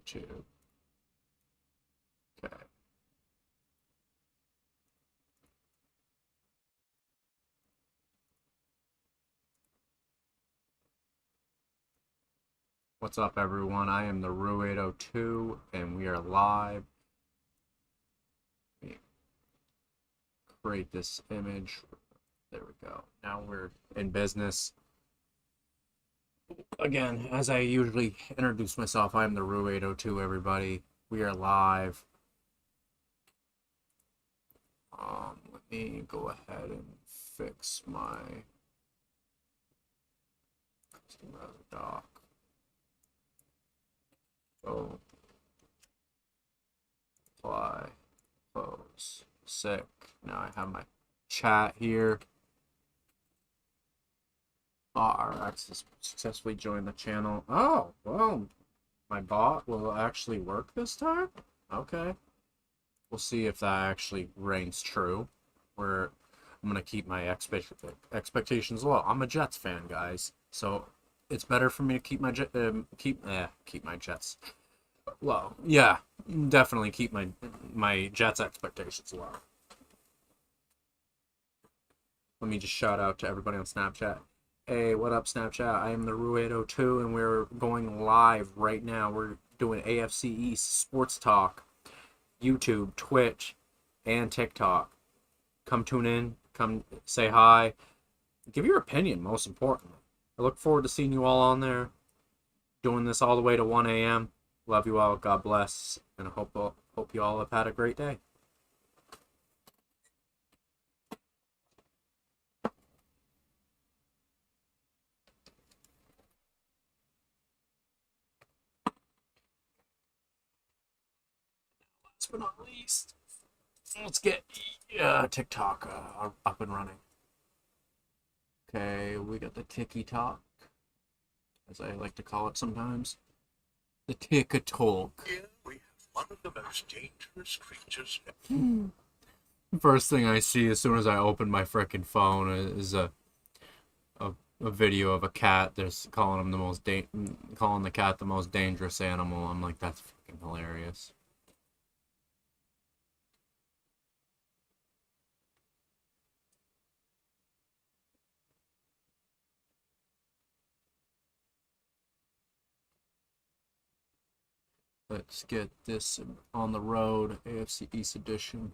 YouTube. Okay. What's up, everyone? I am theroo802, and we are live. Let me create this image. There we go. Now we're in business. Again, as I usually introduce myself, I am theroo802, everybody. We are live. Let me go ahead and fix my custom browser doc. Oh, apply, close, sick. Now I have my chat here. RX successfully joined the channel. Oh, well, my bot will actually work this time? Okay. We'll see if that actually reigns true. I'm going to keep my expectations low. I'm a Jets fan, guys. So it's better for me to keep my Jets low. Yeah, definitely keep my Jets expectations low. Let me just shout out to everybody on Snapchat. Hey, what up, Snapchat? I am theroo802, and we're going live right now. We're doing AFC East Sports Talk, YouTube, Twitch, and TikTok. Come tune in. Come say hi. Give your opinion, most importantly. I look forward to seeing you all on there. Doing this all the way to 1 a.m. Love you all. God bless. And I hope you all have had a great day. Last but not least, let's get TikTok up and running. Okay, we got the Tiki-Talk, as I like to call it sometimes. The Tik-a-Talk. Here we have one of the most dangerous creatures. First thing I see as soon as I open my frickin' phone is a video of a cat. They're calling the cat the most dangerous animal. I'm like, that's freaking hilarious. Let's get this on the road, AFC East edition.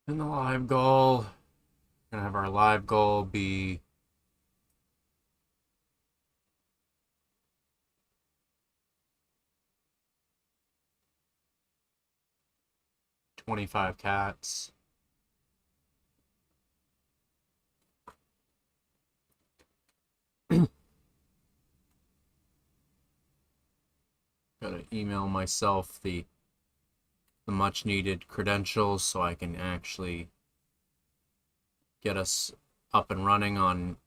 And the live goal, gonna have our live goal be $25 cats. Gotta email myself the much needed credentials so I can actually get us up and running on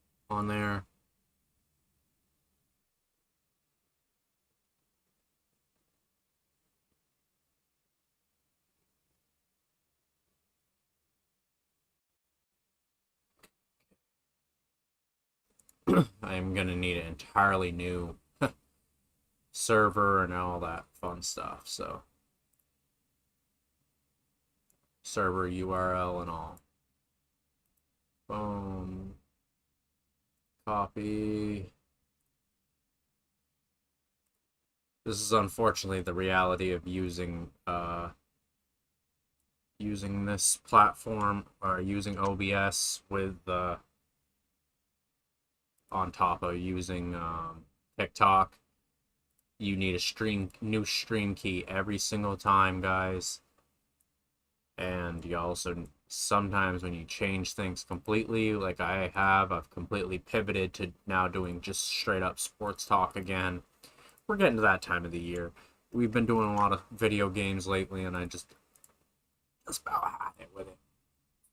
there. I'm gonna need an entirely new server and all that fun stuff, so server URL and all. Boom. Copy. This is unfortunately the reality of using this platform, or using OBS with on top of using TikTok. You need a new stream key every single time, guys. And you also, sometimes when you change things completely, like I've completely pivoted to now doing just straight up sports talk again. We're getting to that time of the year. We've been doing a lot of video games lately, and I just about had it with it.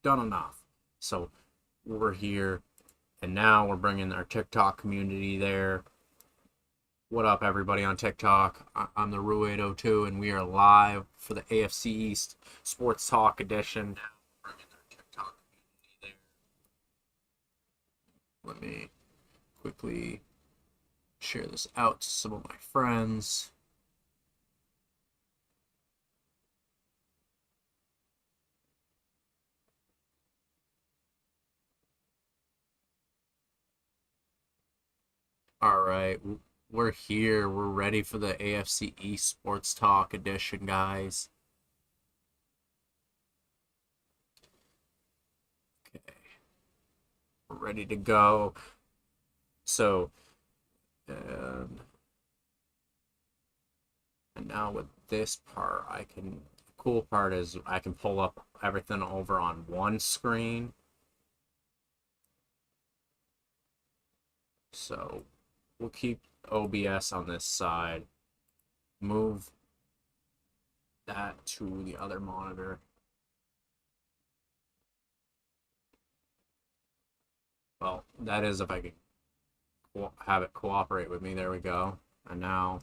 done enough. So we're here, and now we're bringing our TikTok community there. What up, everybody on TikTok? I'm the theroo802, and we are live for the AFC East Sports Talk edition. Bringing our TikTok community there. Let me quickly share this out to some of my friends. All right, we're here. We're ready for the AFC East Sports Talk edition, guys. Okay, we're ready to go. So, and now with this part, the cool part is I can pull up everything over on one screen. So we'll keep OBS on this side. Move that to the other monitor. Well, that is if I can have it cooperate with me. There we go. And now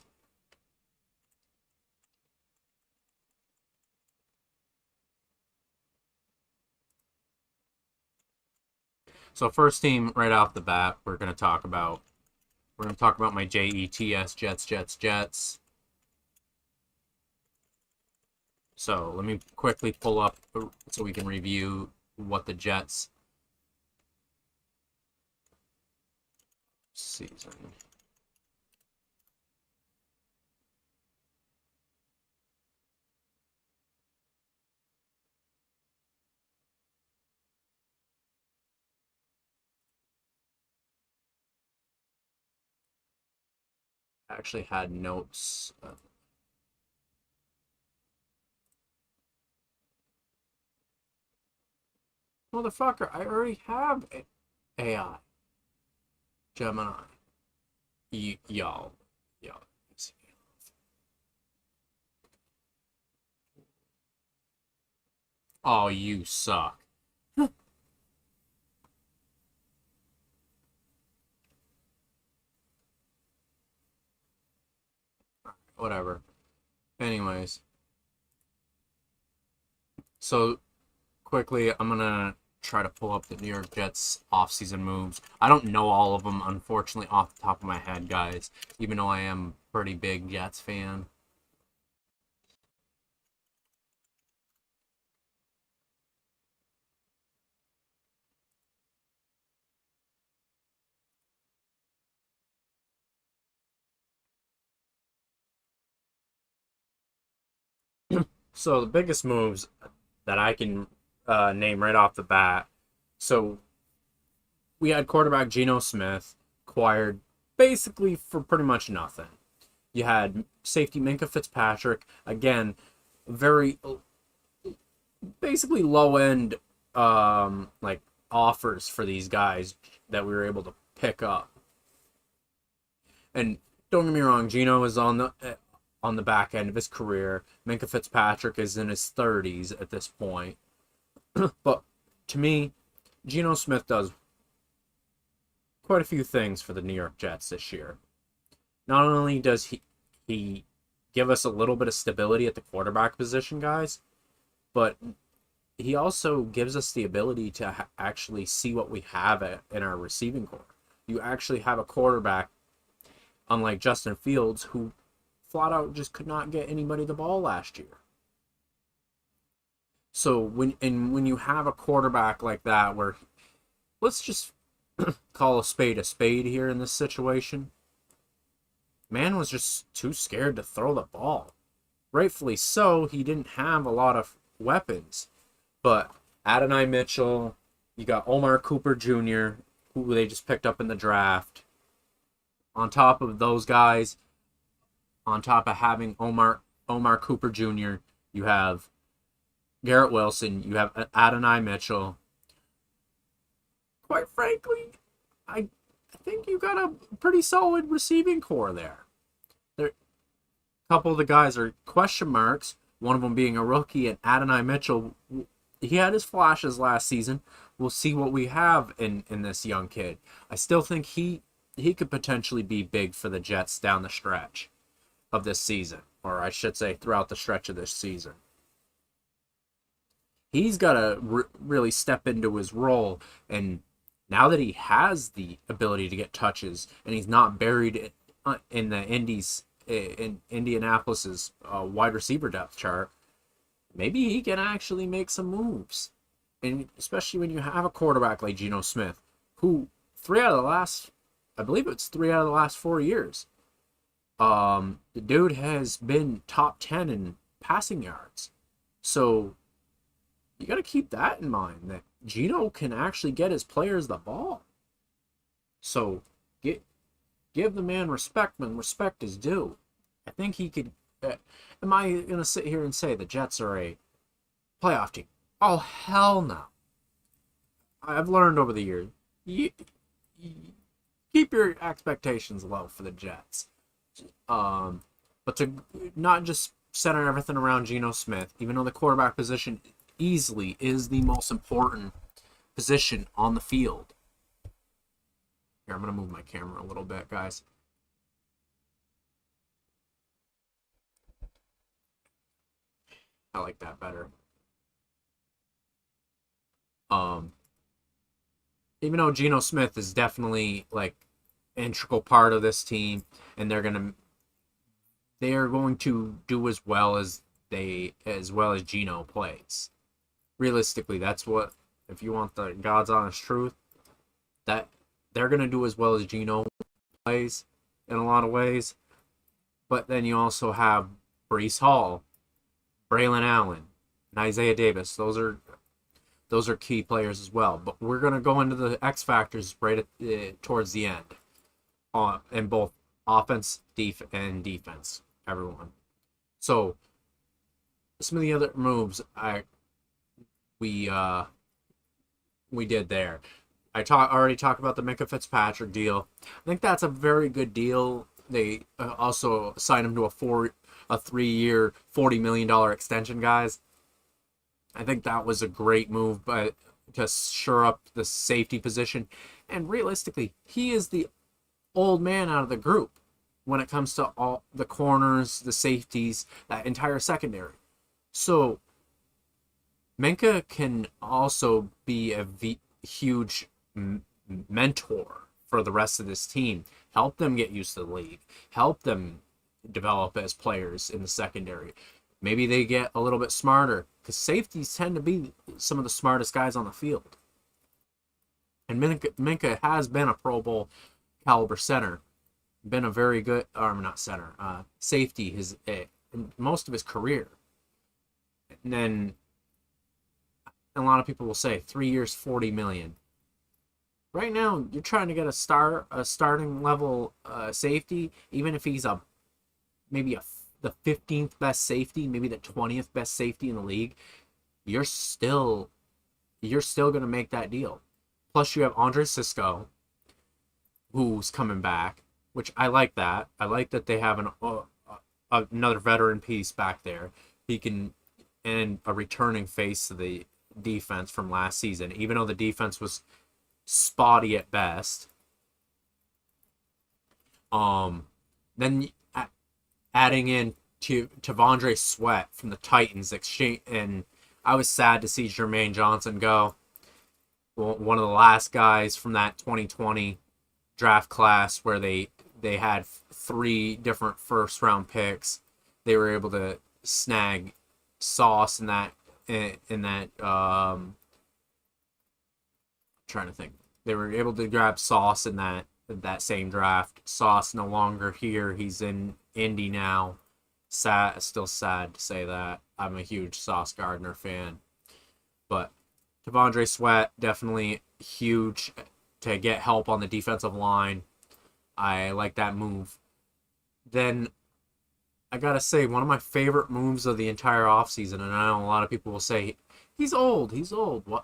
so first team right off the bat, we're going to talk about my JETS, Jets. So let me quickly pull up so we can review what the Jets season. I actually had notes. Motherfucker, I already have AI. Gemini. Y'all. Oh, you suck. Whatever. Anyways. So, quickly, I'm gonna try to pull up the New York Jets offseason moves. I don't know all of them, unfortunately, off the top of my head, guys, even though I am a pretty big Jets fan. So the biggest moves that I can name right off the bat. So we had quarterback Geno Smith acquired basically for pretty much nothing. You had safety Minka Fitzpatrick, again, very basically low end like offers for these guys that we were able to pick up. And don't get me wrong, Geno is on the back end of his career. Minka Fitzpatrick is in his 30s at this point. But to me, Geno Smith does quite a few things for the New York Jets this year. Not only does he give us a little bit of stability at the quarterback position, guys, but he also gives us the ability to actually see what we have in our receiving corps. You actually have a quarterback, unlike Justin Fields, who flat out just could not get anybody the ball last year. So when you have a quarterback like that, where let's just call a spade here in this situation, man was just too scared to throw the ball. Rightfully so, he didn't have a lot of weapons. But Adonai Mitchell, you got Omar Cooper Jr., who they just picked up in the draft. On top of those guys, on top of having Omar Cooper Jr., you have Garrett Wilson, you have Adonai Mitchell. Quite frankly, I think you got a pretty solid receiving core there. A couple of the guys are question marks, one of them being a rookie, and Adonai Mitchell he had his flashes last season. We'll see what we have in this young kid. I still think he could potentially be big for the Jets down the stretch of this season, or I should say throughout the stretch of this season. He's got to really step into his role, and now that he has the ability to get touches and he's not buried in the in Indianapolis's wide receiver depth chart, maybe he can actually make some moves. And especially when you have a quarterback like Geno Smith, who I believe it's 3 out of the last 4 years, the dude has been top 10 in passing yards. So you got to keep that in mind, that Geno can actually get his players the ball. So give the man respect when respect is due. I think he could. Am I going to sit here and say the Jets are a playoff team? Oh, hell no. I've learned over the years, you keep your expectations low for the Jets. But to not just center everything around Geno Smith, even though the quarterback position easily is the most important position on the field. Here, I'm going to move my camera a little bit, guys. I like that better. Even though Geno Smith is definitely like an integral part of this team, and they are going to do as well as Geno plays. Realistically, that's what, if you want the God's honest truth, that they're going to do as well as Geno plays in a lot of ways. But then you also have Breece Hall, Braylon Allen, and Isaiah Davis. Those are key players as well. But we're going to go into the X factors towards the end, in both offense, and defense, everyone. So some of the other moves we did there. Already talked about the Minkah Fitzpatrick deal. I think that's a very good deal. They also signed him to a 3-year, $40 million extension, guys. I think that was a great move, but to shore up the safety position. And realistically, he is the old man out of the group when it comes to all the corners, the safeties, that entire secondary. So Minkah can also be a huge mentor for the rest of this team. Help them get used to the league. Help them develop as players in the secondary. Maybe they get a little bit smarter, because safeties tend to be some of the smartest guys on the field. And Minkah has been a Pro Bowl caliber center. Been a very good, or not center, safety most of his career. And then a lot of people will say 3 years, $40 million. Right now, you're trying to get a starting level safety, even if he's maybe the 15th best safety, maybe the 20th best safety in the league. You're still going to make that deal. Plus, you have Andre Sisco, who's coming back, which I like that. I like that they have another veteran piece back there. And a returning face to the defense from last season, even though the defense was spotty at best. Then adding in to Tavondre Sweat from the Titans exchange, and I was sad to see Jermaine Johnson go. One of the last guys from that 2020 draft class, where they had 3 different first round picks. They were able to snag Sauce in that trying to think. They were able to grab Sauce in that same draft. Sauce no longer here. He's in Indy now. Still sad to say that. I'm a huge Sauce Gardner fan. But Tavondre Sweat, definitely huge to get help on the defensive line. I like that move. Then I gotta say, one of my favorite moves of the entire offseason, and I know a lot of people will say, he's old.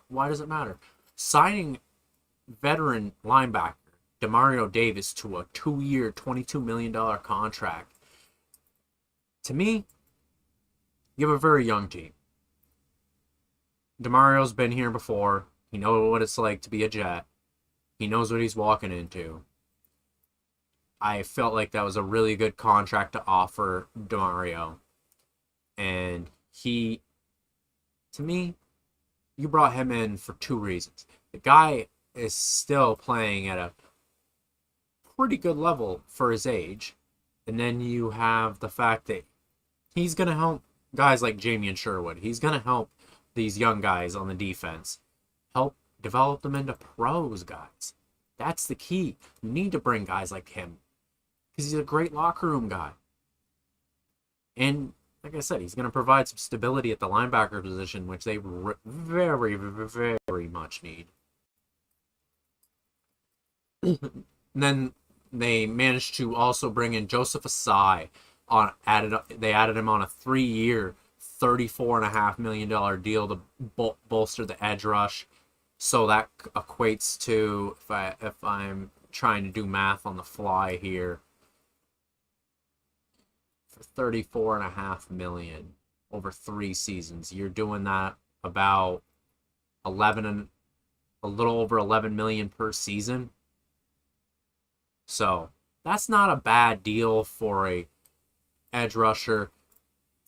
Why does it matter? Signing veteran linebacker Demario Davis to a 2-year, $22 million contract. To me, you have a very young team. DeMario's been here before. He knows what it's like to be a Jet. He knows what he's walking into. I felt like that was a really good contract to offer DeMario. And he, to me, you brought him in for two reasons. The guy is still playing at a pretty good level for his age. And then you have the fact that he's going to help guys like Jamie and Sherwood. He's going to help these young guys on the defense. Help develop them into pros, guys. That's the key. You need to bring guys like him because he's a great locker room guy. And like I said, he's going to provide some stability at the linebacker position, which they very, very much need. And then they managed to also bring in Joseph Asai. They added him on a 3-year, $34.5 million deal to bolster the edge rush. So that equates to, if I'm trying to do math on the fly here, for $34.5 million over 3 seasons, you're doing that about 11 and a little over 11 million per season. So that's not a bad deal for a edge rusher.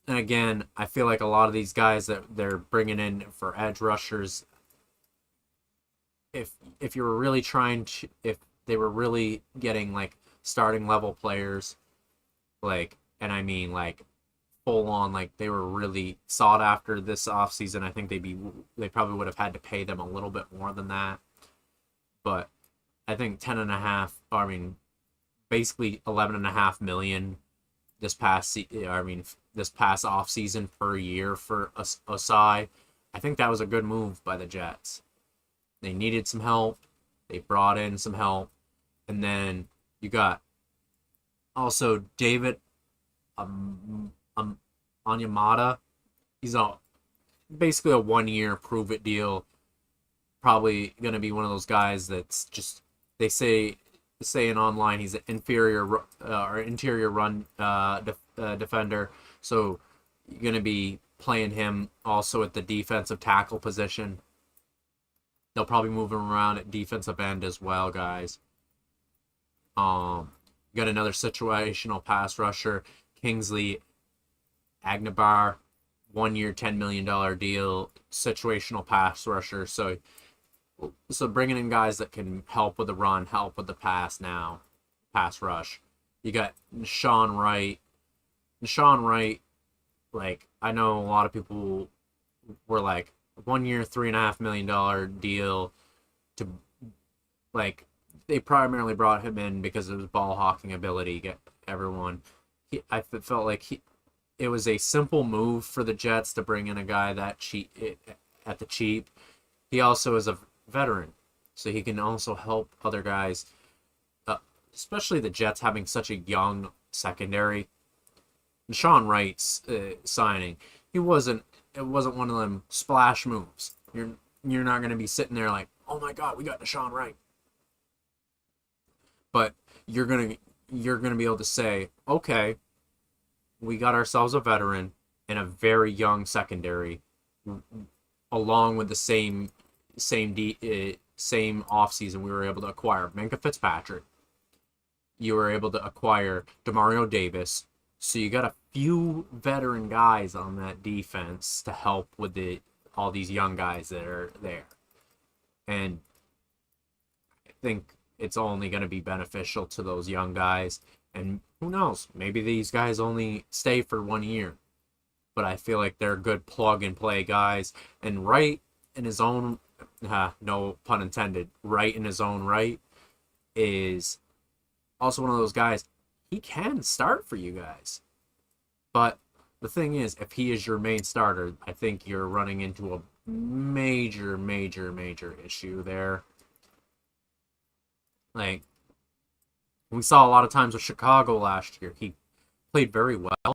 And again, I feel like a lot of these guys that they're bringing in for edge rushers, if you were really trying to, if they were really getting like starting level players, like, and I mean like full on, like they were really sought after this offseason, I think they probably would have had to pay them a little bit more than that. But I think 10 and a half, I mean, basically 11.5 million this past off season per year for Osai. I think that was a good move by the Jets. They needed some help. They brought in some help. And then you got also David Onyemata. He's basically a 1-year prove it deal. Probably going to be one of those guys that's just, they say in online he's an interior run defender. So you're going to be playing him also at the defensive tackle position. They'll probably move him around at defensive end as well, guys. You got another situational pass rusher, Kingsley Agnebar, 1-year, $10 million deal, situational pass rusher. So bringing in guys that can help with the run, help with the pass rush. You got Deshaun Wright. Deshaun Wright, like, I know a lot of people were like, 1-year, $3.5 million deal to, like, they primarily brought him in because of his ball hawking ability. Get everyone. I felt like it was a simple move for the Jets to bring in a guy that cheap at the cheap. He also is a veteran, so he can also help other guys, especially the Jets having such a young secondary. Deshaun Wright's signing, it wasn't one of them splash moves. You're not going to be sitting there like, oh my God, we got Deshaun Wright. But you're gonna be able to say, okay, we got ourselves a veteran and a very young secondary, along with the same offseason we were able to acquire Minkah Fitzpatrick. You were able to acquire Demario Davis. So you got a few veteran guys on that defense to help with all these young guys that are there. And I think it's only going to be beneficial to those young guys. And who knows, maybe these guys only stay for 1 year. But I feel like they're good plug-and-play guys. And Wright, in his own, no pun intended, Wright in his own right, is also one of those guys, he can start for you guys. But the thing is, if he is your main starter, I think you're running into a major issue there. Like, we saw a lot of times with Chicago last year. He played very well,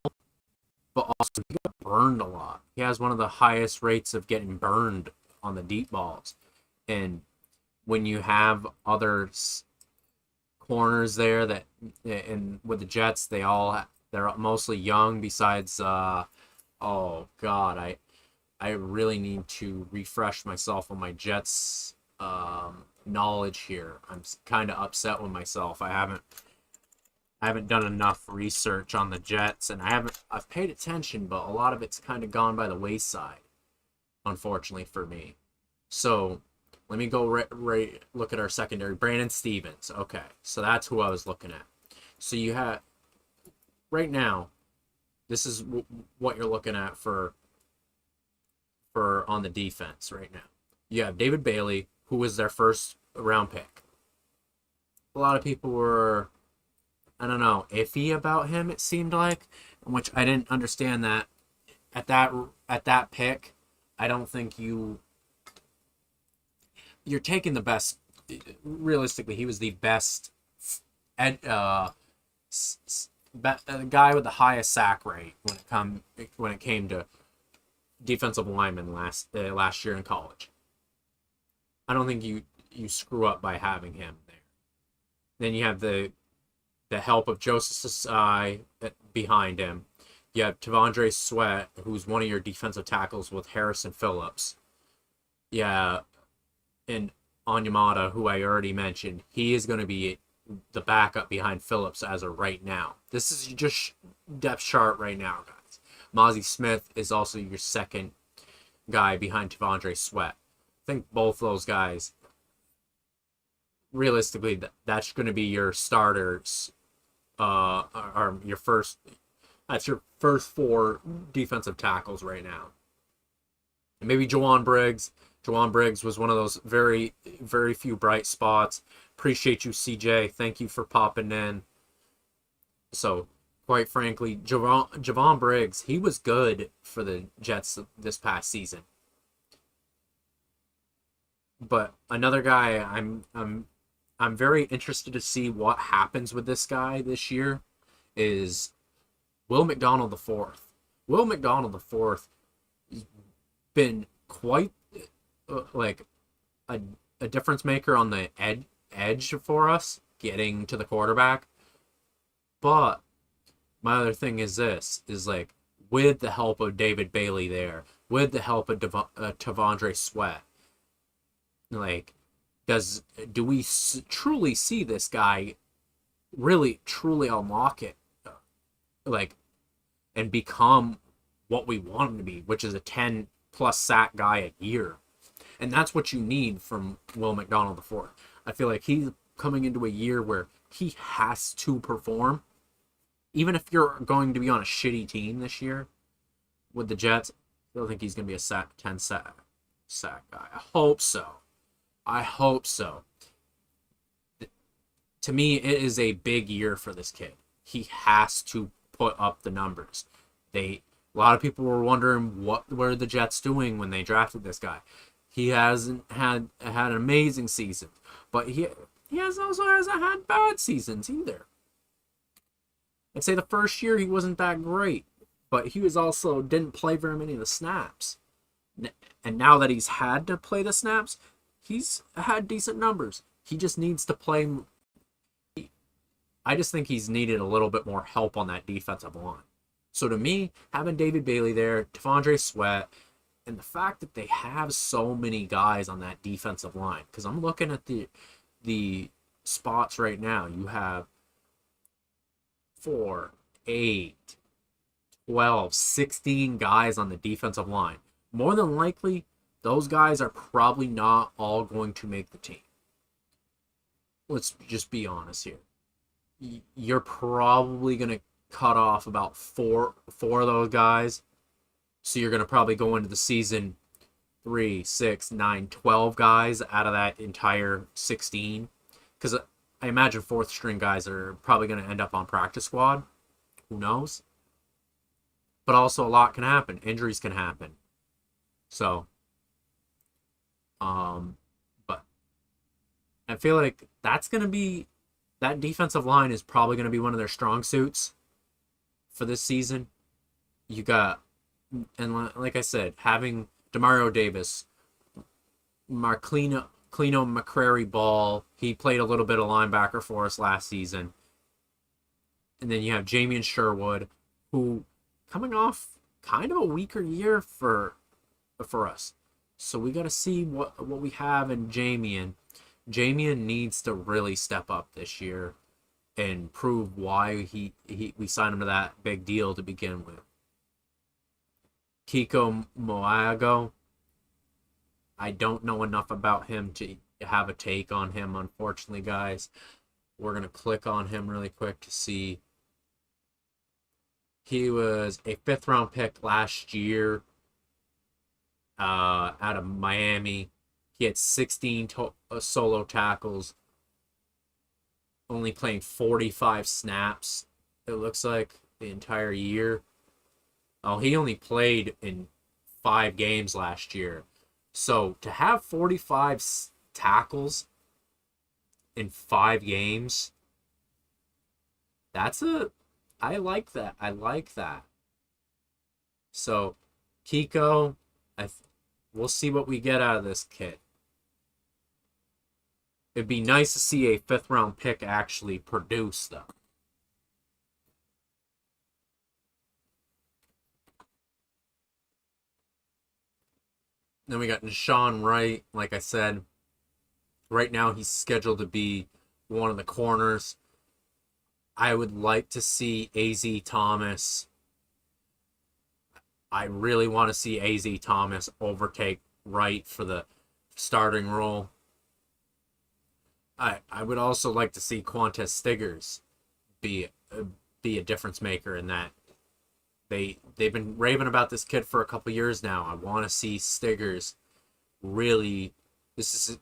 but also he got burned a lot. He has one of the highest rates of getting burned on the deep balls. And when you have other corners there and with the Jets, they're mostly young besides oh God, I really need to refresh myself on my Jets knowledge here. I'm kind of upset with myself. I haven't done enough research on the Jets, and I've paid attention, but a lot of it's kind of gone by the wayside, unfortunately for me. So let me go look at our secondary. Brandon Stevens. Okay, so that's who I was looking at. So you have right now. This is what you're looking at for on the defense right now. You have David Bailey, who was their first round pick. A lot of people were, I don't know, iffy about him. It seemed like, which I didn't understand that at that pick. I don't think you're taking the best. Realistically, he was the best guy with the highest sack rate when it came to defensive lineman last year in college. I don't think you screw up by having him there. Then you have the help of Joseph Asai behind him. You have Tavondre Sweat, who's one of your defensive tackles with Harrison Phillips. Yeah, and Onyemata, who I already mentioned, he is going to be the backup behind Phillips as of right now. This is just depth chart right now, guys. Mozzie Smith is also your second guy behind Tavondre Sweat. I think both those guys, realistically, that's going to be your starters, or your first. That's your first four defensive tackles right now. And maybe Jawan Briggs. Jawan Briggs was one of those very, very few bright spots. Appreciate you, CJ. Thank you for popping in. So, quite frankly, Javon Briggs, he was good for the Jets this past season. But another guy, I'm very interested to see what happens with this guy this year is Will McDonald IV. Will McDonald IV has been quite like a difference maker on the edge for us getting to the quarterback. But my other thing is this, is like with the help of David Bailey there, with the help of Tavondre Sweat, like do we truly see this guy really truly unlock it, like, and become what we want him to be, which is a 10 plus sack guy a year? And that's what you need from Will McDonald IV. I feel like he's coming into a year where he has to perform. Even if you're going to be on a shitty team this year with the Jets, I don't think he's going to be a 10 sack guy. I hope so. To me, it is a big year for this kid. He has to put up the numbers. A lot of people were wondering what were the Jets doing when they drafted this guy. He hasn't had an amazing season, but he also hasn't had bad seasons either. I'd say the first year he wasn't that great, but he was also didn't play very many of the snaps. And now that he's had to play the snaps, he's had decent numbers. He just needs to play. I just think he's needed a little bit more help on that defensive line. So to me, having David Bailey there, Tavondre Sweat, and the fact that they have so many guys on that defensive line, because I'm looking at the spots right now. You have 4, 8, 12, 16 guys on the defensive line. More than likely, those guys are probably not all going to make the team. Let's just be honest here. You're probably going to cut off about four of those guys. So you're going to probably go into the season 3, 6, 9, 12 guys out of that entire 16. Because I imagine fourth string guys are probably going to end up on practice squad. Who knows? But also a lot can happen. Injuries can happen. So, but I feel like that defensive line is probably going to be one of their strong suits for this season. You got, and like I said, having Demario Davis, Clino McCrary Ball, he played a little bit of linebacker for us last season. And then you have Jamian Sherwood, who coming off kind of a weaker year for for us. So we got to see what we have in Jamian. Jamian needs to really step up this year and prove why we signed him to that big deal to begin with. Kiko Moago, I don't know enough about him to have a take on him, unfortunately, guys. We're going to click on him really quick to see. He was a 5th round pick last year out of Miami. He had 16 solo tackles, only playing 45 snaps, it looks like, the entire year. Oh, he only played in 5 games last year. So to have 45 tackles in 5 games, I like that. I like that. So Kiko, we'll see what we get out of this kid. It'd be nice to see a 5th round pick actually produce, though. Then we got Deshaun Wright. Like I said, right now he's scheduled to be one of the corners. I would like to see AZ Thomas. I really want to see AZ Thomas overtake Wright for the starting role. I would also like to see Qantas Stiggers be a difference maker in that. They've been raving about this kid for a couple years now. I want to see Stiggers really.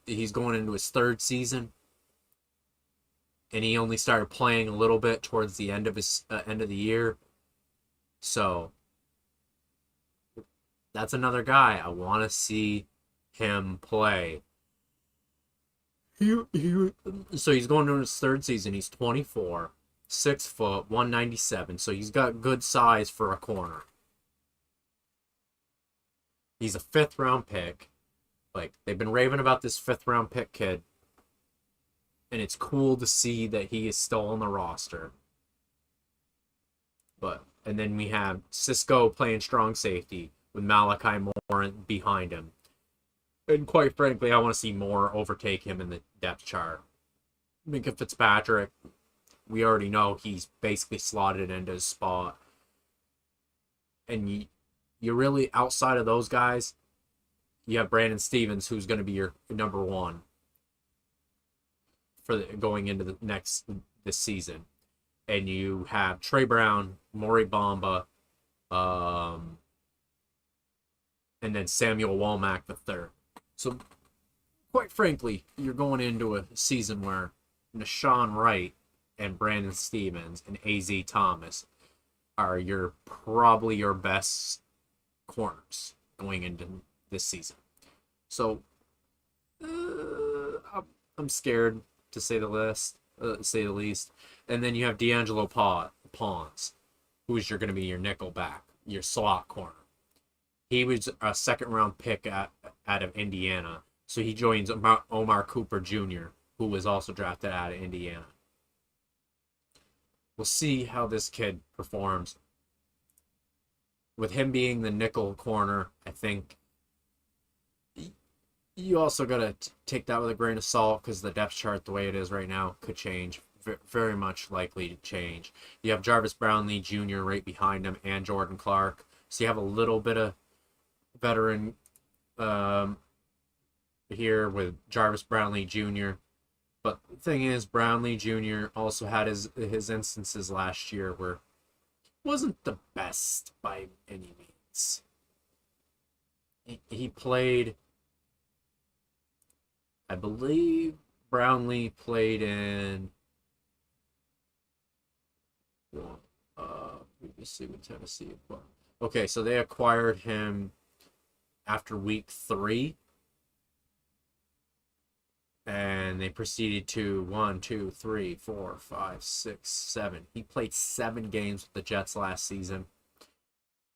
He's going into his 3rd season, and he only started playing a little bit towards the end of his end of the year. So that's another guy I want to see him play. So he's going into his 3rd season. He's 24, 6 foot, 197. So he's got good size for a corner. He's a 5th round pick. Like, they've been raving about this 5th round pick kid. And it's cool to see that he is still on the roster. And then we have Cisco playing strong safety with Malachi Moore behind him. And quite frankly, I want to see Moore overtake him in the depth chart. Minka Fitzpatrick, we already know he's basically slotted into his spot. And you really, outside of those guys, you have Brandon Stevens, who's going to be your number 1 for going into this season. And you have Trey Brown, Maury Bamba, and then Samuel Womack III. So, quite frankly, you're going into a season where Deshaun Wright and Brandon Stevens and AZ Thomas are probably your best corners going into this season. So, I'm scared to say the least. And then you have D'Angelo Pons, who is going to be your nickel back, your slot corner. He was a 2nd round pick out of Indiana. So he joins Omar Cooper Jr., who was also drafted out of Indiana. We'll see how this kid performs. With him being the nickel corner, I think you also got to take that with a grain of salt, because the depth chart, the way it is right now, could change. Very much likely to change. You have Jarvis Brownlee Jr. right behind him, and Jordan Clark. So you have a little bit of veteran here with Jarvis Brownlee Jr. But the thing is, Brownlee Jr. also had his instances last year where he wasn't the best by any means. He played, I believe Brownlee played in previously with Tennessee. Okay, so they acquired him after week 3. And they proceeded to 1, 2, 3, 4, 5, 6, 7. He played 7 games with the Jets last season.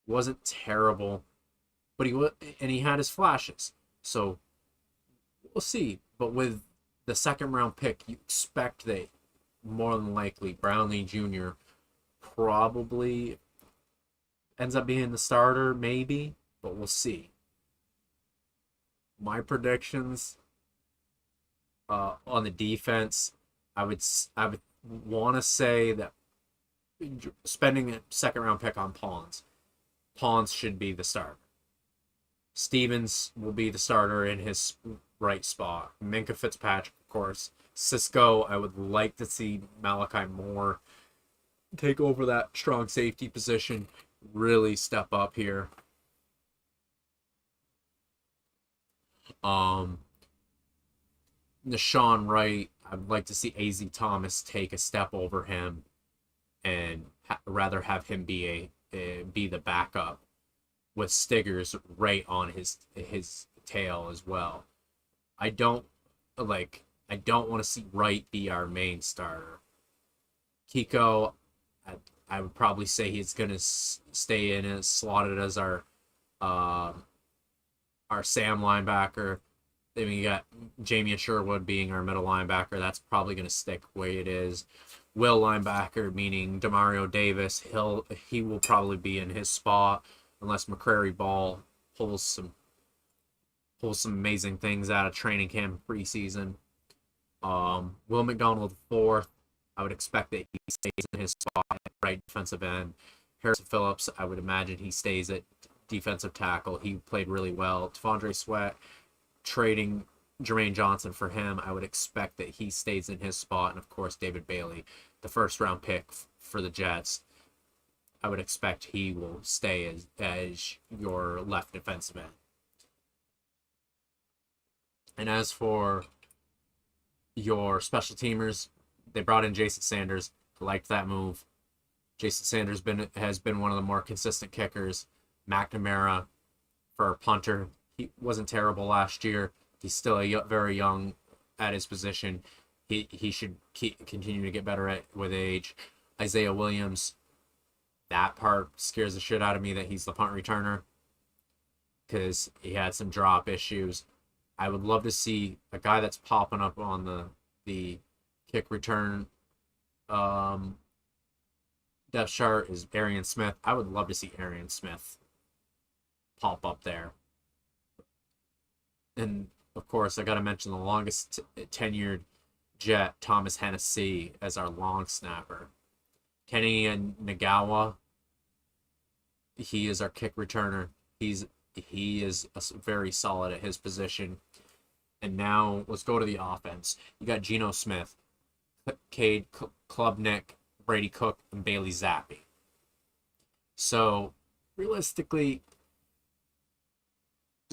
Wasn't terrible, but he had his flashes. So we'll see. But with the 2nd round pick, you expect that more than likely Brownlee Jr. probably ends up being the starter, maybe, but we'll see. My predictions on the defense, I would want to say that spending a second round pick on Pawns should be the starter. Stevens will be the starter in his right spot. Minka Fitzpatrick, of course. Cisco, I would like to see Malachi Moore take over that strong safety position, really step up here. Um, Nashawn Wright, I'd like to see AZ Thomas take a step over him and rather have him be the backup with Stiggers right on his tail as well. I don't I don't want to see Wright be our main starter. Kiko, I, I would probably say he's gonna stay in as slotted as uh, our Sam linebacker. Then we got Jamie Sherwood being our middle linebacker. That's probably going to stick the way it is. Will linebacker, meaning Demario Davis, he will probably be in his spot unless McCrary Ball pulls some amazing things out of training camp preseason. Will McDonald fourth, I would expect that he stays in his spot at right defensive end. Harrison Phillips, I would imagine he stays at defensive tackle. He played really well. Tavondre Sweat, trading Jermaine Johnson for him, I would expect that he stays in his spot. And of course, David Bailey, the first round pick for the Jets, I would expect he will stay as your left defensive end. And as for your special teamers, they brought in Jason Sanders. I liked that move. Jason Sanders has been one of the more consistent kickers. McNamara for a punter, he wasn't terrible last year. He's still very young at his position. He should continue to get better with age. Isaiah Williams, that part scares the shit out of me that he's the punt returner because he had some drop issues. I would love to see a guy that's popping up on the kick return depth chart is Arian Smith. I would love to see Arian Smith pop up there. And of course, I got to mention the longest tenured Jet, Thomas Hennessy, as our long snapper. Kenny and Nagawa, he is our kick returner. He is very solid at his position. And now let's go to the offense. You got Geno Smith, Cade Klubnik, Brady Cook, and Bailey Zappi. So realistically,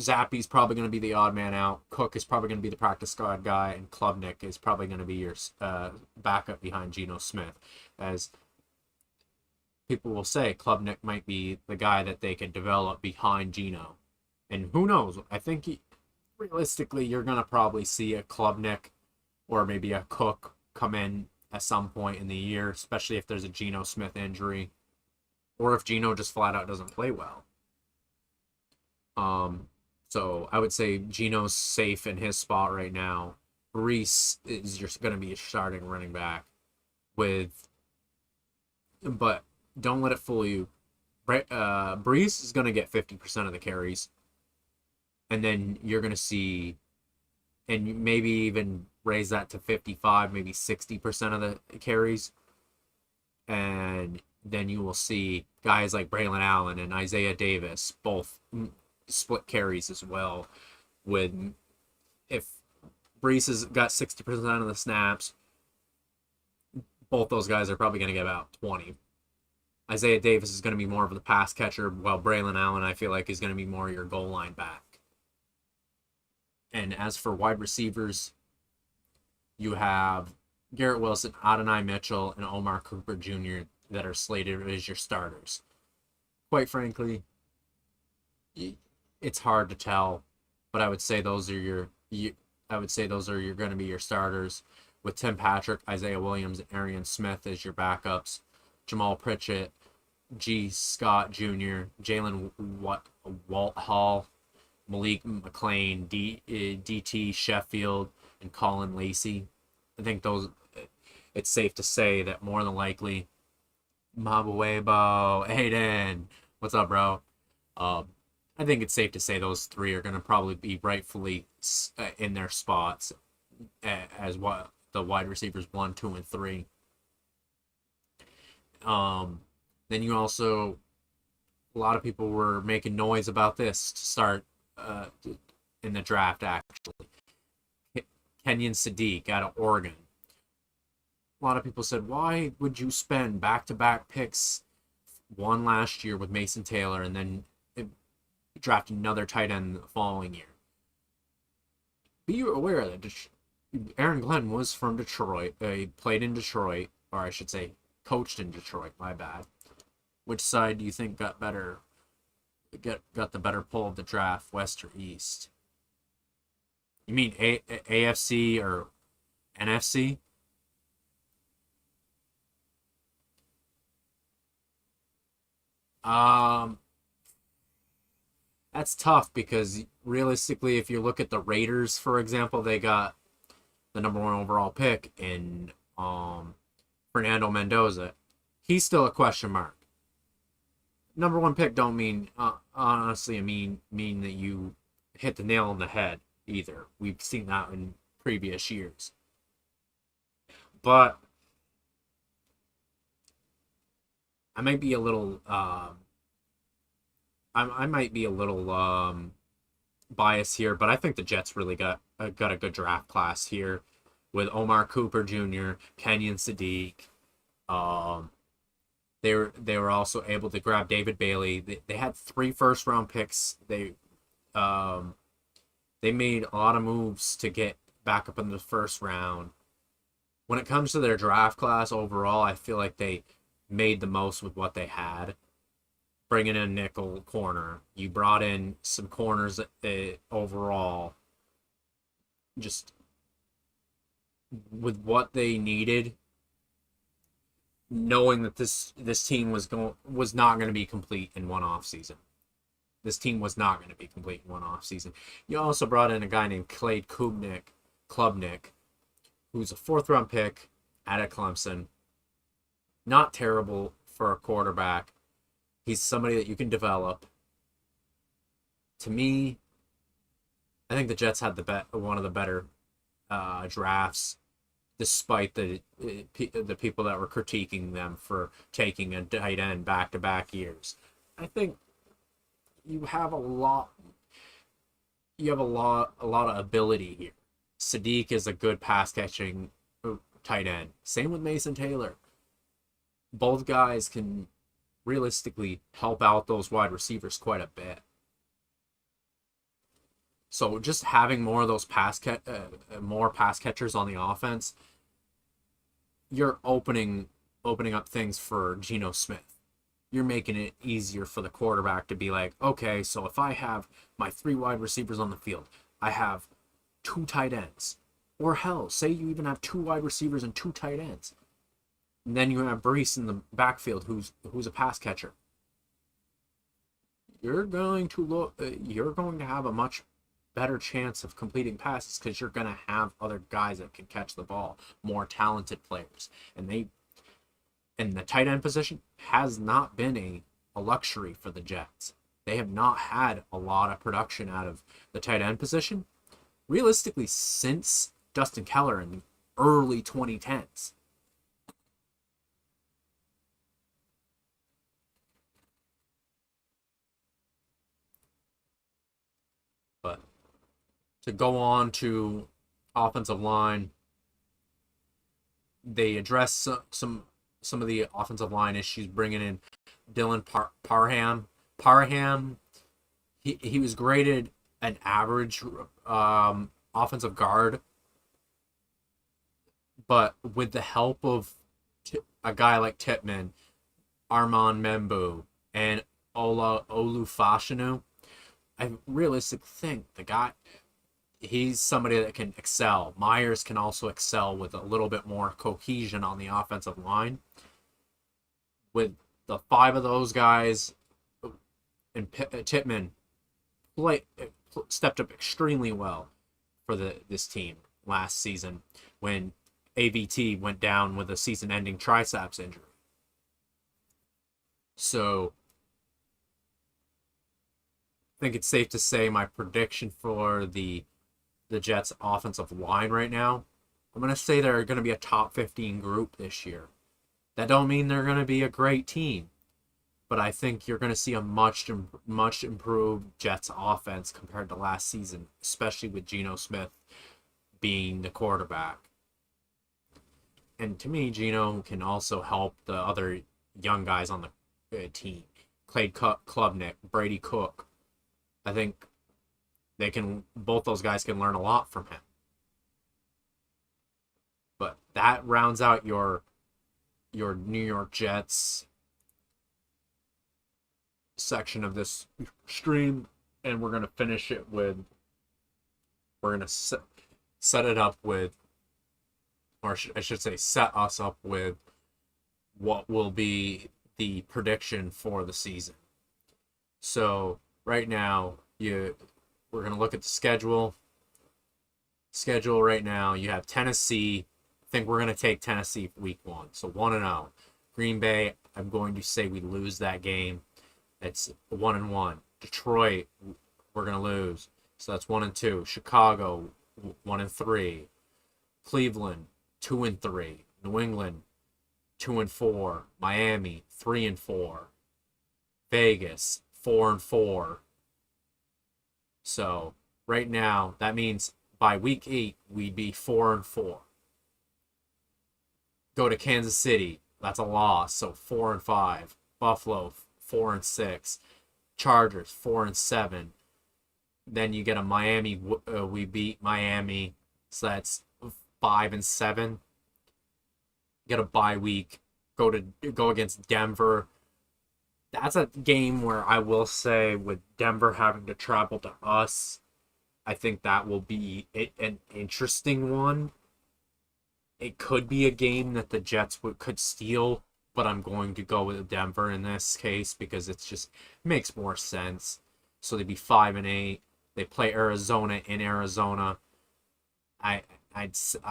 Zappi's probably going to be the odd man out. Cook is probably going to be the practice squad guy, and Klubnik is probably going to be your backup behind Geno Smith. As people will say, Klubnik might be the guy that they can develop behind Geno. And who knows? I think realistically, you're going to probably see a Klubnik or maybe a Cook come in at some point in the year, especially if there's a Geno Smith injury or if Geno just flat out doesn't play well. So I would say Geno's safe in his spot right now. Brees is just going to be a starting running back but don't let it fool you. Brees is going to get 50% of the carries. And then you're going to see, and maybe even raise that to 55, maybe 60% of the carries. And then you will see guys like Braylon Allen and Isaiah Davis both split carries as well. If Brees has got 60% of the snaps, both those guys are probably going to get about 20. Isaiah Davis is going to be more of the pass catcher, while Braylon Allen, I feel like, is going to be more your goal line back. And as for wide receivers, you have Garrett Wilson, Adonai Mitchell, and Omar Cooper Jr. that are slated as your starters. Quite frankly, it's hard to tell, but I would say those are going to be your starters, with Tim Patrick, Isaiah Williams, and Arian Smith as your backups. Jamal Pritchett, G. Scott Jr., Jalen Walt Hall, Malik McLean, DT Sheffield, and Colin Lacey. I think it's safe to say that more than likely, Mabuebo, Aiden, what's up, bro? I think it's safe to say those three are going to probably be rightfully in their spots as what the wide receivers 1, 2, and 3. Um, then you also a lot of people were making noise about this to start uh, in the draft. Actually, Kenyon Sadiq out of Oregon. A lot of people said, "Why would you spend back-to-back picks, one last year with Mason Taylor, and then draft another tight end the following year?" Be aware that Aaron Glenn was from Detroit. He played in Detroit, or I should say, coached in Detroit. My bad. Which side do you think got better? Got the better pull of the draft, West or East? You mean AFC or NFC? Um, that's tough because realistically, if you look at the Raiders, for example, they got the number one overall pick in Fernando Mendoza. He's still a question mark. Number one pick don't mean honestly mean that you hit the nail on the head either. We've seen that in previous years. But I might be a little I might be a little biased here, but I think the Jets really got a good draft class here with Omar Cooper Jr., Kenyon Sadiq. Um, they were also able to grab David Bailey. They had 3 first round picks. Um, they made a lot of moves to get back up in the first round. When it comes to their draft class overall, I feel like they made the most with what they had. Bringing in nickel corner, you brought in some corners overall. Just with what they needed, knowing that this team was not going to be complete in one off season. This team was not going to be complete in one off season. You also brought in a guy named Clade Klubnik, who's a 4th round pick out of Clemson. Not terrible for a quarterback. He's somebody that you can develop. To me, I think the Jets had one of the better drafts, despite the people that were critiquing them for taking a tight end back-to-back years. I think you have a lot. You have a lot of ability here. Sadiq is a good pass catching tight end. Same with Mason Taylor. Both guys can realistically help out those wide receivers quite a bit. So just having more of those more pass catchers on the offense, you're opening up things for Geno Smith. You're making it easier for the quarterback to be like, okay, so if I have my 3 wide receivers on the field, I have 2 tight ends. Or hell, say you even have 2 wide receivers and 2 tight ends. And then you have Brees in the backfield who's a pass catcher. You're going to have a much better chance of completing passes because you're going to have other guys that can catch the ball, more talented players. And the tight end position has not been a luxury for the Jets. They have not had a lot of production out of the tight end position, realistically, since Dustin Keller in the early 2010s. But to go on to offensive line, they address some of the offensive line issues, bringing in Dylan Parham. Parham, he was graded an average offensive guard, but with the help of a guy like Titman, Armand Membu, and Ola Olufashinu, I realistically think the guy, he's somebody that can excel. Myers can also excel with a little bit more cohesion on the offensive line. With the 5 of those guys, and Titman stepped up extremely well for this team last season when AVT went down with a season-ending triceps injury. So think it's safe to say my prediction for the Jets offensive line right now, I'm going to say they're going to be a top 15 group this year. That don't mean they're going to be a great team, but I think you're going to see a much improved Jets offense compared to last season, especially with Geno Smith being the quarterback. And to me, Geno can also help the other young guys on the team. Clay Klubnik, Brady Cook. I think both those guys can learn a lot from him. But that rounds out your New York Jets section of this stream, and we're going to finish it with, we're going to set it up with, or I should say set us up with what will be the prediction for the season. So right now, we're going to look at the schedule. Schedule right now, you have Tennessee. I think we're going to take Tennessee week 1. So 1-0. Green Bay, I'm going to say we lose that game. It's 1-1. Detroit, we're going to lose. So that's 1-2. Chicago, 1-3. Cleveland, 2-3. New England, 2-4. Miami, 3-4. Vegas, 4-4. So right now, that means by week 8, we'd be 4-4. Go to Kansas City, that's a loss, so 4-5. Buffalo, 4-6. Chargers, 4-7. Then you get a Miami. We beat Miami, so that's 5-7. Get a bye week. Go against Denver. That's a game where I will say, with Denver having to travel to us, I think that will be an interesting one. It could be a game that the Jets could steal, but I'm going to go with Denver in this case because it just makes more sense. So they'd be 5-8. They play Arizona in Arizona. I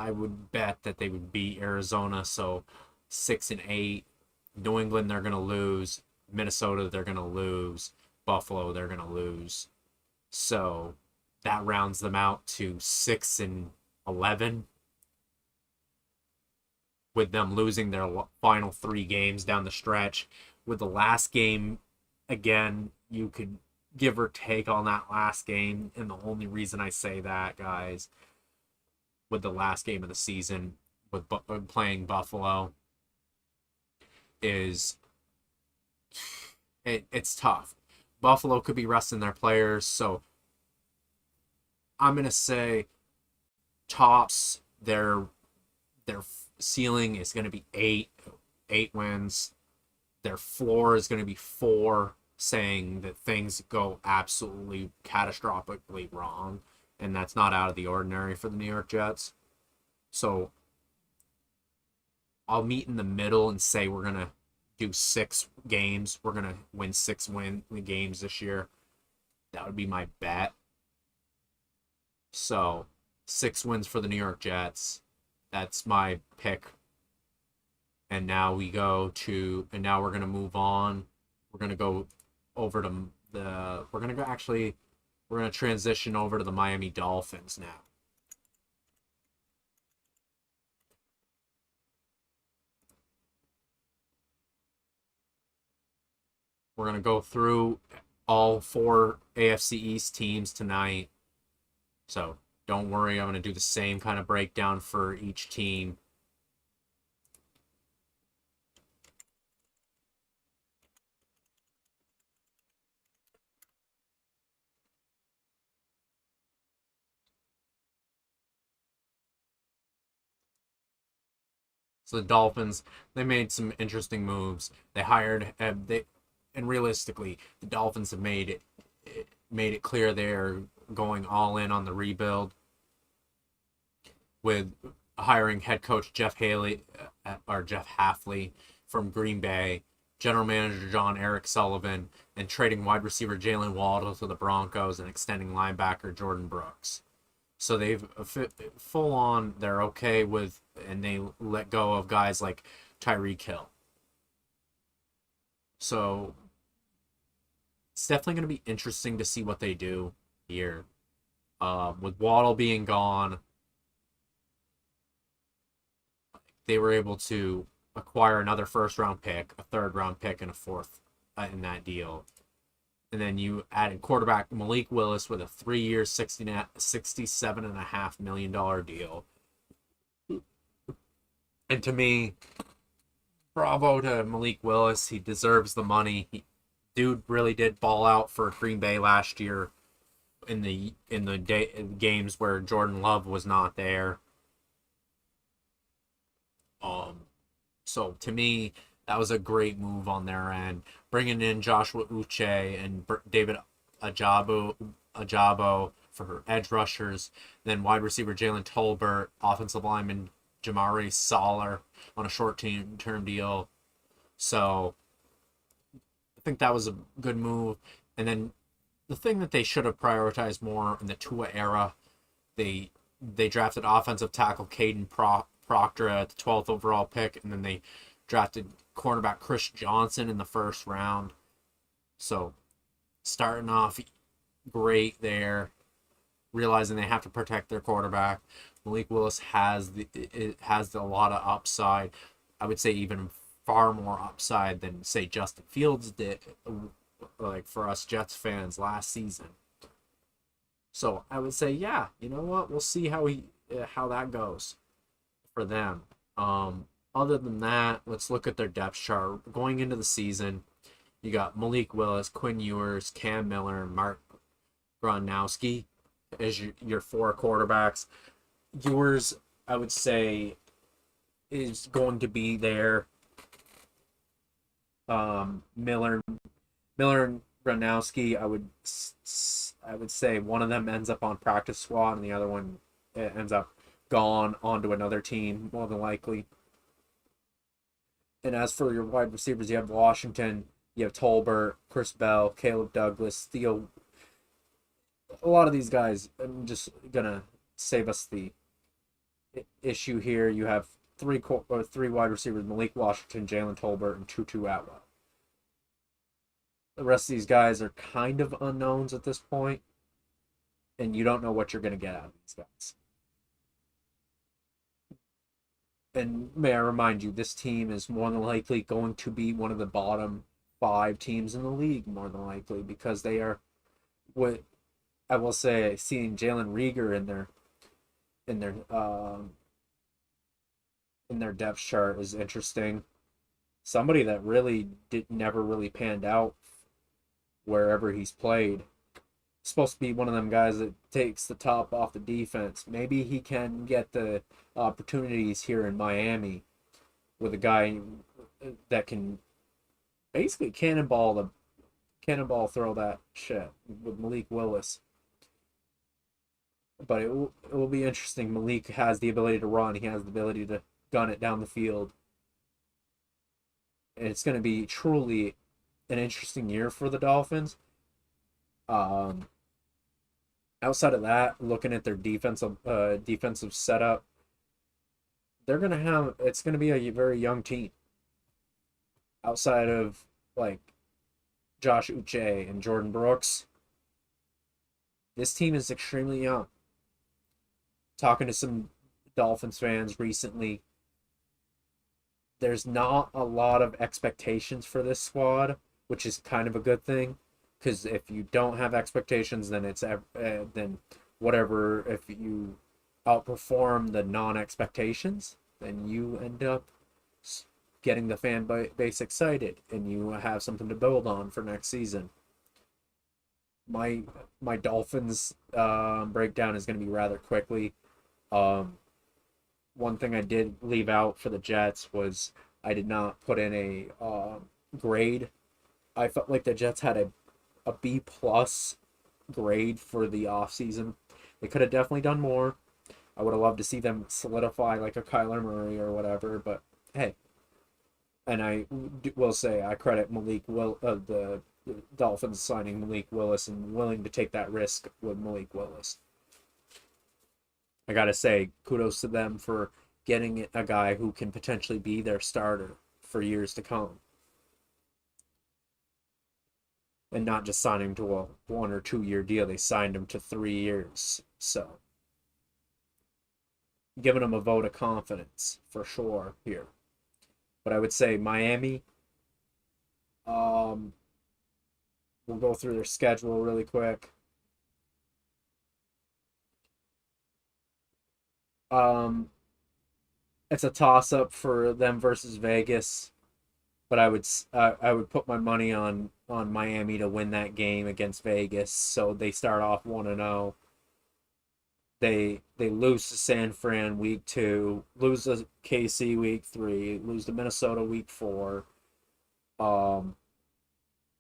would bet that they would beat Arizona, so 6-8. New England, they're gonna lose. Minnesota, they're gonna lose. Buffalo, they're gonna lose. So that rounds them out to 6-11, with them losing their final 3 games down the stretch. With the last game, again, you could give or take on that last game, and the only reason I say that, guys, with the last game of the season, with playing Buffalo, is it's tough. Buffalo could be resting their players, so I'm gonna say tops their ceiling is gonna be 8 wins. Their floor is gonna be 4, saying that things go absolutely catastrophically wrong, and that's not out of the ordinary for the New York Jets. So I'll meet in the middle and say we're gonna do 6 games. We're gonna win 6 games this year. That would be my bet. So 6 wins for the New York Jets. That's my pick. And now we're gonna move on. We're gonna go over to we're gonna transition over to the Miami Dolphins now. We're going to go through all 4 AFC East teams tonight. So don't worry, I'm going to do the same kind of breakdown for each team. So the Dolphins, they made some interesting moves. They hired, and realistically, the Dolphins have made it clear they're going all in on the rebuild, with hiring head coach Jeff Hafley from Green Bay, general manager Eric Sullivan, and trading wide receiver Jalen Waddle to the Broncos and extending linebacker Jordan Brooks. So they've full on, they're okay with, and they let go of guys like Tyreek Hill. So it's definitely going to be interesting to see what they do here. With Waddle being gone, they were able to acquire another first round pick, a third round pick, and a fourth in that deal. And then you added quarterback Malik Willis with a 3-year, $67.5 million deal. And to me, bravo to Malik Willis. He deserves the money. Dude really did ball out for Green Bay last year in the games where Jordan Love was not there. So to me, that was a great move on their end. Bringing in Joshua Uche and David Ajabo for edge rushers, then wide receiver Jalen Tolbert, offensive lineman Jamari Soller on a short-term deal. So I think that was a good move. And then the thing that they should have prioritized more in the Tua era, they drafted offensive tackle Caden Proctor at the 12th overall pick, and then they drafted cornerback Chris Johnson in the first round. So starting off great there, realizing they have to protect their quarterback. Malik Willis has a lot of upside. I would say even far more upside than say Justin Fields did, like for us Jets fans last season. So I would say, yeah, you know what? We'll see how that goes for them. Other than that, let's look at their depth chart. Going into the season, you got Malik Willis, Quinn Ewers, Cam Miller, and Mark Gronowski as your 4 quarterbacks. Ewers, I would say, is going to be there. Miller and Gronowski, I would say one of them ends up on practice squad and the other one ends up gone onto another team, more than likely. And as for your wide receivers, you have Washington, you have Tolbert, Chris Bell, Caleb Douglas, Theo. A lot of these guys, I'm just going to save us the issue here. You have three wide receivers, Malik Washington, Jalen Tolbert, and Tutu Atwell. The rest of these guys are kind of unknowns at this point, and you don't know what you're going to get out of these guys. And may I remind you, this team is more than likely going to be one of the bottom 5 teams in the league, more than likely, because they are, what I will say, seeing Jalen Reagor in their depth chart is interesting. Somebody that really never really panned out wherever he's played. Supposed to be one of them guys that takes the top off the defense. Maybe he can get the opportunities here in Miami with a guy that can basically cannonball throw that shit with Malik Willis. But it will be interesting. Malik has the ability to run. He has the ability to gun it down the field. And it's going to be truly an interesting year for the Dolphins. Outside of that, looking at their defensive setup, it's going to be a very young team. Outside of like Josh Uche and Jordan Brooks, this team is extremely young. Talking to some Dolphins fans recently, there's not a lot of expectations for this squad, which is kind of a good thing. Because if you don't have expectations, then then whatever. If you outperform the non-expectations, then you end up getting the fan base excited, and you have something to build on for next season. My Dolphins breakdown is going to be rather quickly. One thing I did leave out for the Jets was I did not put in a grade. I felt like the Jets had a B plus grade for the offseason. They could have definitely done more. I would have loved to see them solidify like a Kyler Murray or whatever, but hey. And I will say I credit the Dolphins signing Malik Willis and willing to take that risk with Malik Willis. I gotta say, kudos to them for getting a guy who can potentially be their starter for years to come. and not just signing him to a 1 or 2 year deal. They signed him to 3 years. So giving him a vote of confidence for sure here. But I would say Miami. Um, we'll go through their schedule really quick. Um, it's a toss up for them versus Vegas, but I would put my money on Miami to win that game against Vegas. So they start off 1-0. They lose to San Fran week 2, lose to KC week 3, lose to Minnesota week 4. Um,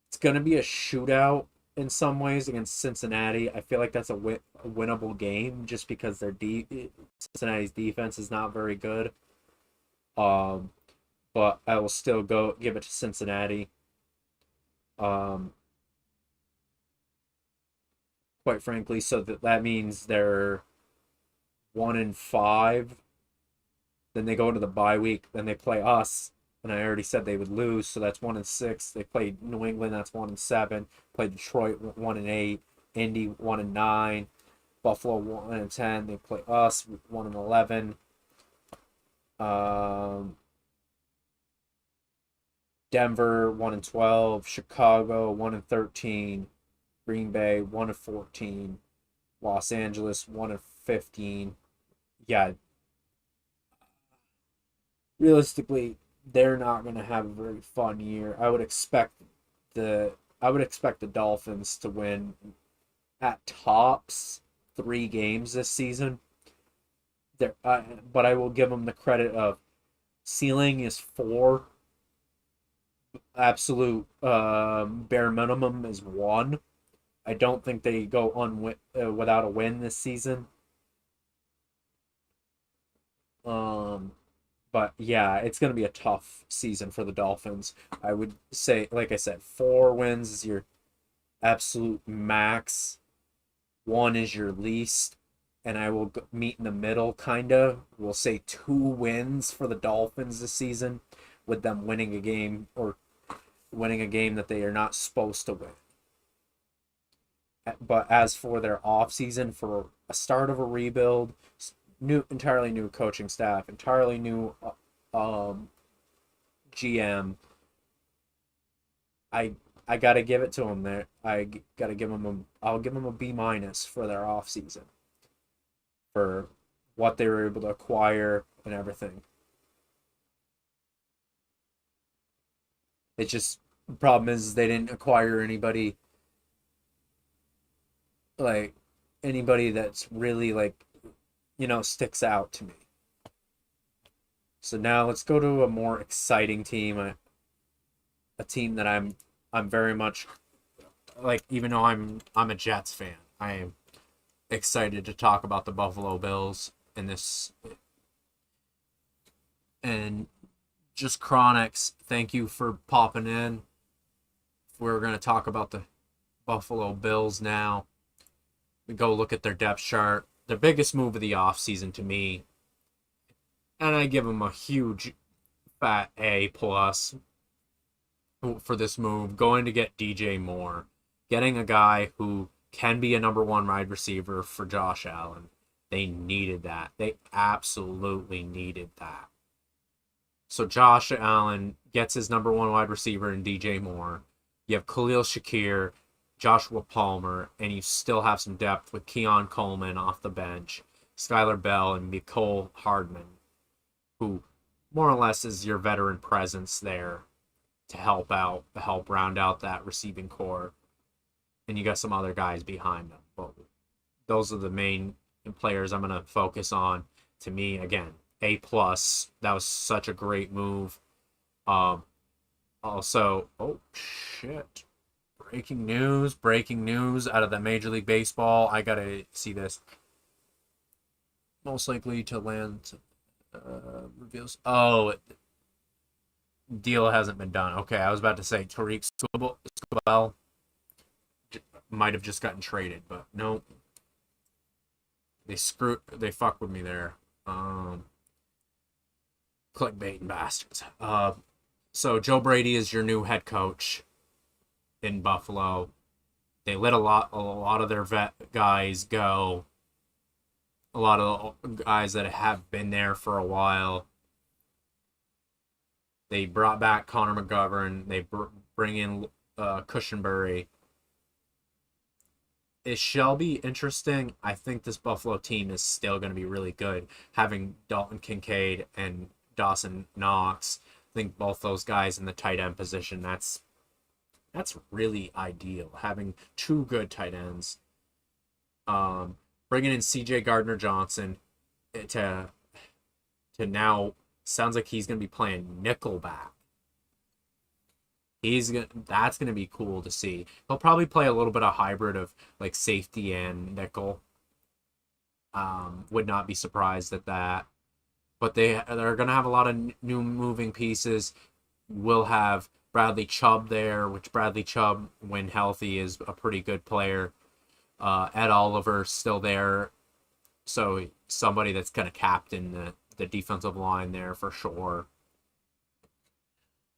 it's gonna be a shootout in some ways against Cincinnati. I feel like that's a winnable game just because Cincinnati's defense is not very good. Um, but I will still go give it to Cincinnati. Um, quite frankly, so that means they're 1-5. Then they go into the bye week. Then they play us, and I already said they would lose, so that's 1-6. They play New England, that's 1-7. Play Detroit 1-8. Indy 1-9. Buffalo 1-10. They play us 1-11. Denver 1-12. Chicago 1-13. Green Bay 1-14. Los Angeles 1-15. Yeah, realistically, they're not going to have a very fun year. I would expect the Dolphins to win at tops 3 games this season. But I will give them the credit of ceiling is 4, absolute bare minimum is 1. I don't think they go without a win this season. Um, but yeah, it's going to be a tough season for the Dolphins. I would say, like I said, 4 wins is your absolute max. 1 is your least, and I will meet in the middle, kind of. We'll say 2 wins for the Dolphins this season, with them winning a game or winning a game that they are not supposed to win. But as for their off season, for a start of a rebuild, entirely new coaching staff, entirely new GM. I gotta give it to them there. I'll give them a B- for their off season for what they were able to acquire and everything. It's just the problem is they didn't acquire like anybody that's really like sticks out to me. So now let's go to a more exciting team, a team that I'm very much like. Even though I'm a Jets fan, I am excited to talk about the Buffalo Bills and this. And just Chronix, thank you for popping in. We're going to talk about the Buffalo Bills now. We go look at their depth chart. The biggest move of the offseason to me, and I give them a huge fat A plus for this move, going to get DJ Moore, getting a guy who can be a number 1 wide receiver for Josh Allen. They needed that. They absolutely needed that. So Josh Allen gets his number 1 wide receiver in DJ Moore. You have Khalil Shakir, Joshua Palmer, and you still have some depth with Keon Coleman off the bench, Skylar Bell, and Nicole Hardman, who more or less is your veteran presence there to help round out that receiving core. And you got some other guys behind them. But those are the main players I'm going to focus on. To me, again, A+. That was such a great move. Also, oh, shit. Breaking news out of the Major League Baseball. I got to see this. Most likely to land reveals. Oh, deal hasn't been done. Okay, I was about to say Tariq Skubal might have just gotten traded, but no. They fuck with me there. Clickbaiting bastards. So Joe Brady is your new head coach. in Buffalo. They let a lot of their vet guys go. A lot of the guys that have been there for a while. They brought back Connor McGovern. They bring in Cushenberry. It shall be interesting. I think this Buffalo team is still going to be really good. Having Dalton Kincaid and Dawson Knox, I think both those guys in the tight end position, that's really ideal. Having two good tight ends. Bringing in C.J. Gardner Johnson to now sounds like he's going to be playing nickelback. That's gonna be cool to see. He'll probably play a little bit of hybrid of like safety and nickel. Would not be surprised at that. But they're gonna have a lot of new moving pieces. We'll have Bradley Chubb there, which Bradley Chubb, when healthy, is a pretty good player. Ed Oliver still there, so somebody that's gonna captain the defensive line there for sure.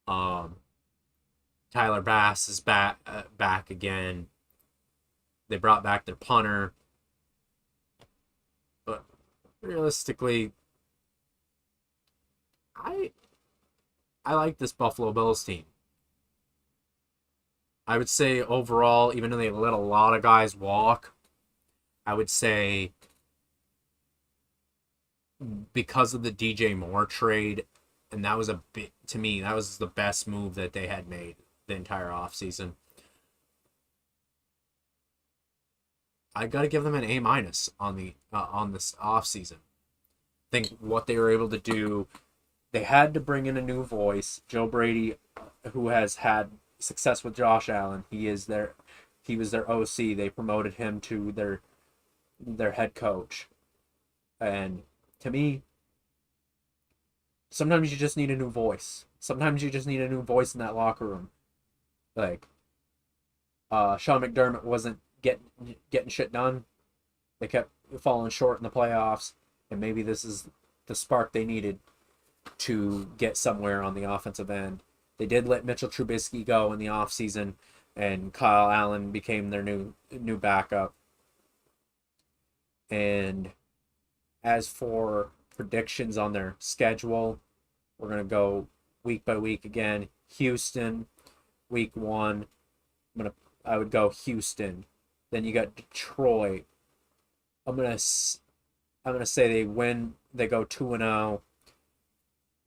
Um, Tyler Bass is back again. They brought back their punter. But realistically, I like this Buffalo Bills team. I would say overall, even though they let a lot of guys walk, I would say because of the DJ Moore trade, and that was a bit, to me, that was the best move that they had made the entire offseason. I got to give them an A minus on this offseason. I think what they were able to do, they had to bring in a new voice. Joe Brady, who has had success with Josh Allen, he was their OC. They promoted him to their head coach. And to me, sometimes you just need a new voice. Sometimes you just need a new voice in that locker room. Like, Sean McDermott wasn't getting shit done. They kept falling short in the playoffs, and maybe this is the spark they needed to get somewhere on the offensive end. They did let Mitchell Trubisky go in the offseason, and Kyle Allen became their new backup. And as for predictions on their schedule, we're going to go week by week again. Houston, week 1. I would go Houston. Then you got Detroit. I'm gonna say they win. They go 2-0. I'm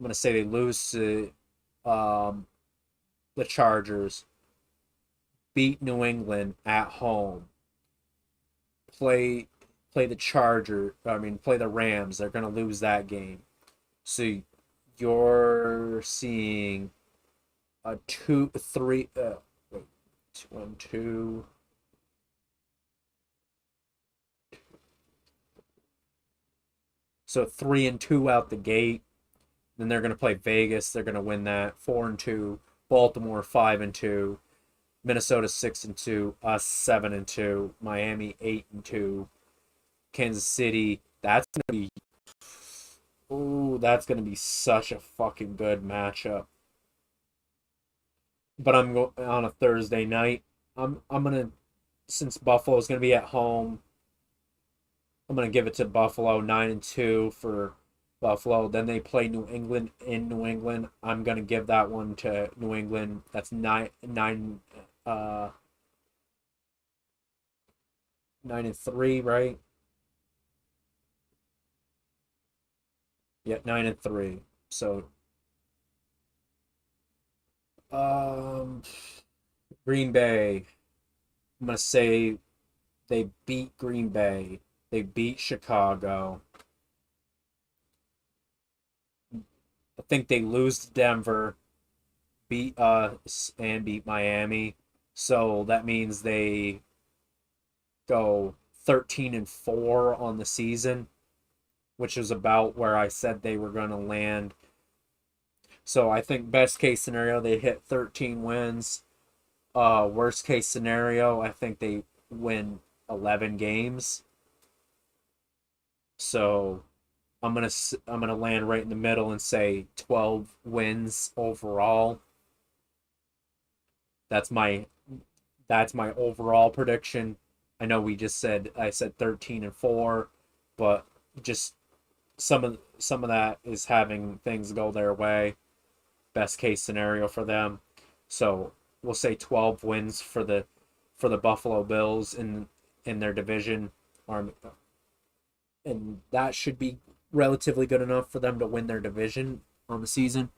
gonna say they lose to the Chargers. Beat New England at home. Play the play the Rams. They're gonna lose that game. So you're seeing a 2-3. Wait, 1-2. So 3-2 out the gate. Then they're going to play Vegas. They're going to win that 4-2. Baltimore 5-2. Minnesota 6-2. Us 7-2. Miami 8-2. Kansas City. That's going to be such a fucking good matchup. But I'm going on a Thursday night. I'm gonna, since Buffalo's gonna be at home, I'm gonna give it to Buffalo 9-2 for Buffalo. Then they play New England in New England. I'm gonna give that one to New England. That's 9-3, right? Yeah, 9-3. So Green Bay. I'm gonna say they beat Green Bay. They beat Chicago. I think they lose to Denver, beat us, and beat Miami. So that means they go 13-4 on the season, which is about where I said they were going to land. So I think best case scenario, they hit 13 wins. Worst case scenario, I think they win 11 games. So I'm gonna land right in the middle and say 12 wins overall. That's my That's my overall prediction. I said 13-4, but just some of that is having things go their way. Best case scenario for them. So we'll say 12 wins for the Buffalo Bills in their division, or and that should be relatively good enough for them to win their division on the season.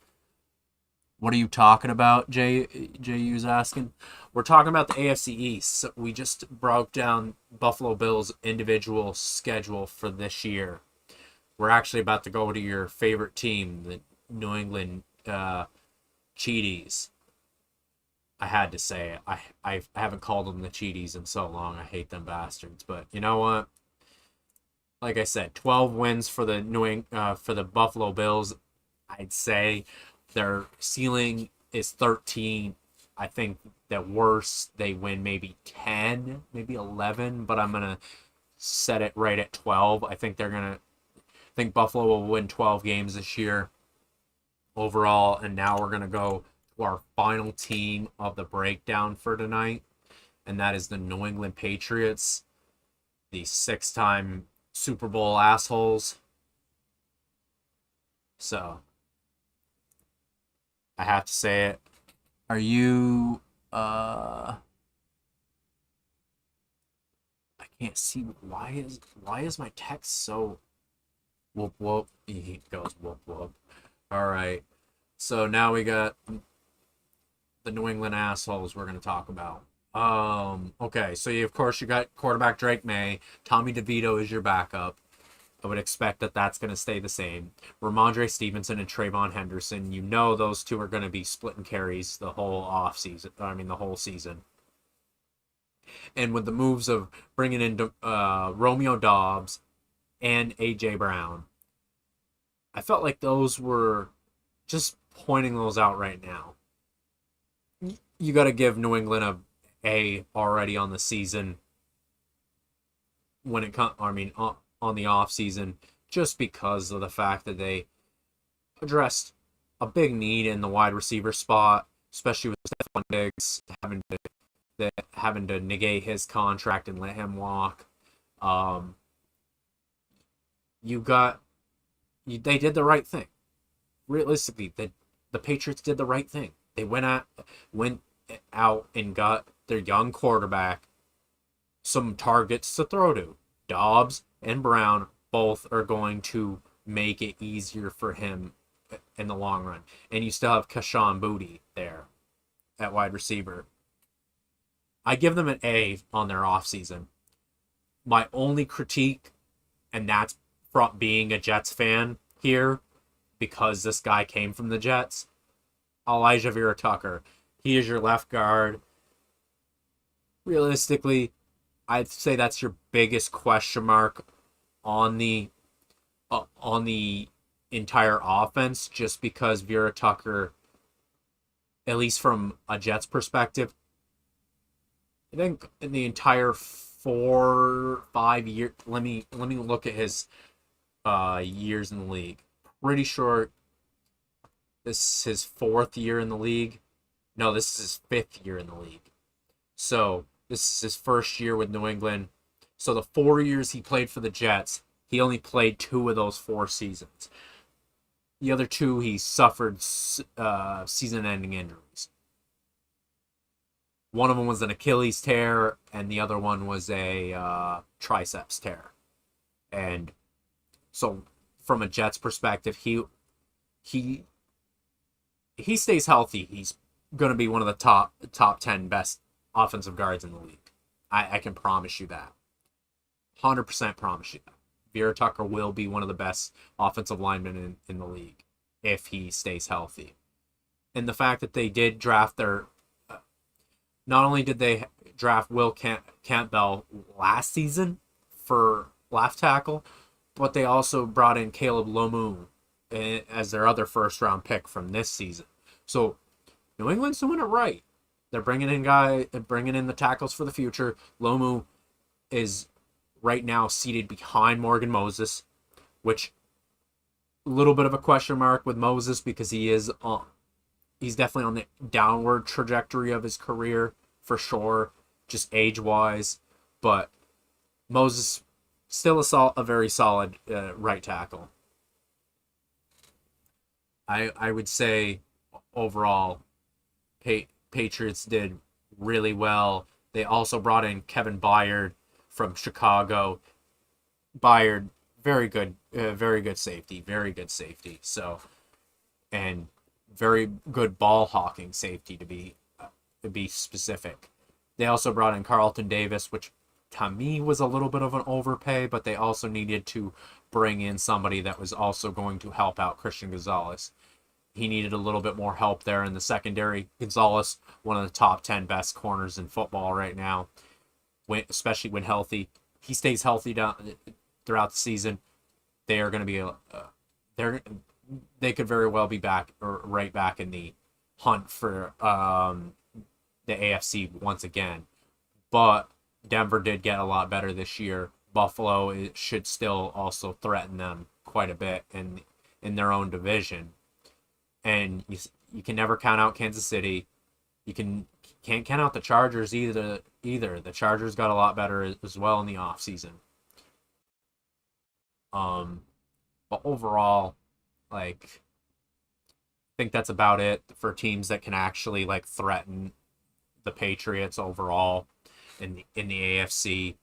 What are you talking about, JU's asking? We're talking about the AFC East. We just broke down Buffalo Bills' individual schedule for this year. We're actually about to go to your favorite team, the New England Cheaties. I had to say it. I haven't called them the Cheaties in so long. I hate them bastards. But you know what? Like I said, 12 wins for for the Buffalo Bills. I'd say their ceiling is 13. I think that worst they win maybe 10, maybe 11, but I'm gonna set it right at 12. I think Buffalo will win 12 games this year overall. And now we're gonna go to our final team of the breakdown for tonight, and that is the New England Patriots, the 6-time Super Bowl assholes. So I have to say it. Are you I can't see why is my text so whoop whoop? He goes whoop whoop. All right. So now we got the New England assholes we're going to talk about. Okay, so of course you got quarterback Drake May. Tommy DeVito is your backup. I would expect that that's going to stay the same. Ramondre Stevenson and Trayvon Henderson, you know those two are going to be splitting carries the whole the whole season. And with the moves of bringing in Romeo Doubs and A.J. Brown, I felt like those were just pointing those out right now. You got to give New England a already on the season when it comes. On the off season, just because of the fact that they addressed a big need in the wide receiver spot, especially with Stephon Diggs having to negate his contract and let him walk. They did the right thing. Realistically, the Patriots did the right thing. They went out and got their young quarterback some targets to throw to. Dobbs and Brown both are going to make it easier for him in the long run. And you still have Kashawn Booty there at wide receiver. I give them an A on their offseason. My only critique, and that's from being a Jets fan here, because this guy came from the Jets, Elijah Vera Tucker. He is your left guard. Realistically, I'd say that's your biggest question mark on the entire offense, just because Vera Tucker, at least from a Jets perspective, I think in the entire 4-5 years, let me look at his years in the league. Pretty sure this is his 4th year in the league. No, this is his 5th year in the league. So this is his first year with New England. So the 4 years he played for the Jets, he only played 2 of those 4 seasons. The other 2, he suffered season-ending injuries. One of them was an Achilles tear, and the other one was a triceps tear. And so, from a Jets perspective, he stays healthy. He's going to be one of the top 10 best offensive guards in the league. I can promise you that. 100% promise you that. Vera Tucker will be one of the best offensive linemen in the league if he stays healthy. And the fact that they did draft not only did they draft Will Campbell last season for left tackle, but they also brought in Caleb Lomu as their other first-round pick from this season. So New England's doing it right. They're bringing in the tackles for the future. Lomu is right now seated behind Morgan Moses, which a little bit of a question mark with Moses because he's definitely on the downward trajectory of his career for sure. just age-wise. But Moses still a very solid right tackle. I would say overall, Patriots did really well. They also brought in Kevin Byard from Chicago. Byard, very good safety, very good safety. So, and very good ball hawking safety to be specific. They also brought in Carlton Davis, which to me was a little bit of an overpay, but they also needed to bring in somebody that was also going to help out Christian Gonzalez. He needed a little bit more help there in the secondary. Gonzalez, one of the top 10 best corners in football right now, especially when healthy. He stays healthy throughout the season. They are going to be they could very well be back or right back in the hunt for the AFC once again. But Denver did get a lot better this year. Buffalo should still also threaten them quite a bit in their own division. And you can never count out Kansas City. Can't count out the Chargers either. The Chargers got a lot better as well in the offseason. But overall, like, I think that's about it for teams that can actually like threaten the Patriots overall in the AFC.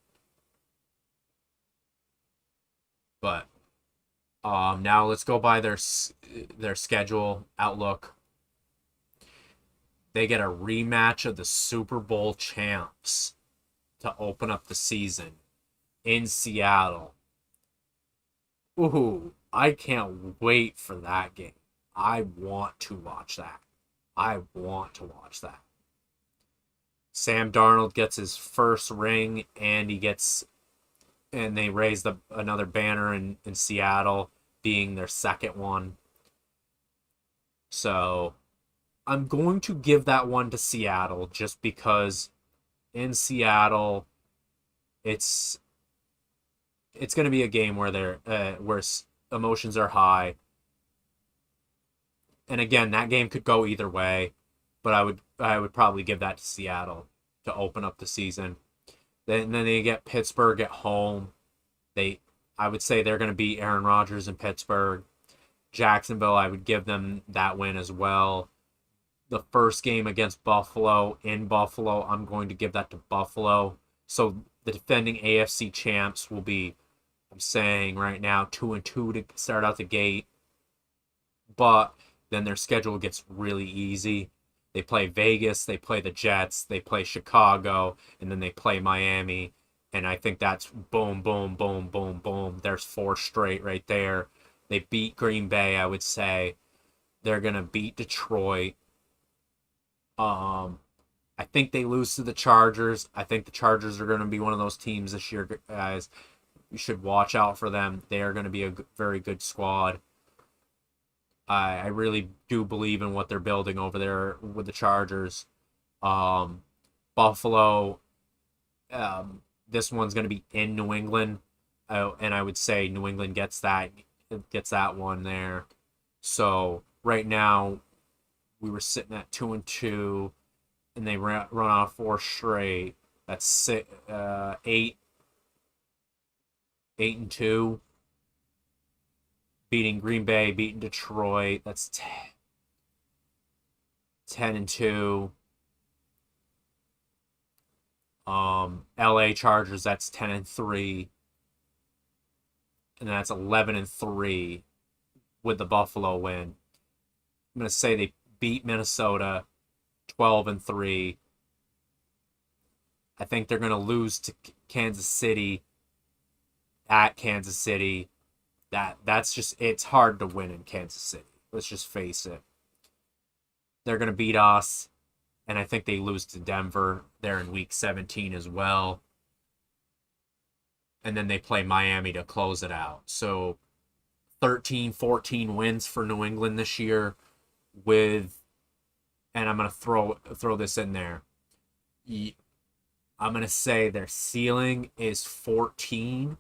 But now let's go by their schedule outlook. They get a rematch of the Super Bowl champs to open up the season in Seattle. Ooh, I can't wait for that game. I want to watch that. I want to watch that. Sam Darnold gets his first ring, and they raise another banner in Seattle, being their second one. So I'm going to give that one to Seattle just because in Seattle it's going to be a game where emotions are high. And again, that game could go either way, but I would probably give that to Seattle to open up the season. Then they get Pittsburgh at home. I would say they're going to beat Aaron Rodgers in Pittsburgh. Jacksonville, I would give them that win as well. The first game against Buffalo in Buffalo, I'm going to give that to Buffalo. So the defending AFC champs will be, I'm saying right now, 2-2 to start out the gate. But then their schedule gets really easy. They play Vegas, they play the Jets, they play Chicago, and then they play Miami. And I think that's boom, boom, boom, boom, boom. There's 4 straight right there. They beat Green Bay, I would say. They're going to beat Detroit. I think they lose to the Chargers. I think the Chargers are going to be one of those teams this year, guys. You should watch out for them. They are going to be a very good squad. I really do believe in what they're building over there with the Chargers. Buffalo, this one's going to be in New England, and I would say New England gets that one there. So right now, we were sitting at 2-2, and they run off 4 straight. That's 8-2. Beating Green Bay, beating Detroit. That's 10-2. LA Chargers, that's 10-3. And that's 11-3 with the Buffalo win. I'm going to say they beat Minnesota 12-3. I think they're going to lose to Kansas City at Kansas City. That's just, it's hard to win in Kansas City. Let's just face it. They're going to beat us, and I think they lose to Denver there in week 17 as well. And then they play Miami to close it out. So 13-14 wins for New England this year and I'm going to throw this in there. I'm going to say their ceiling is 14,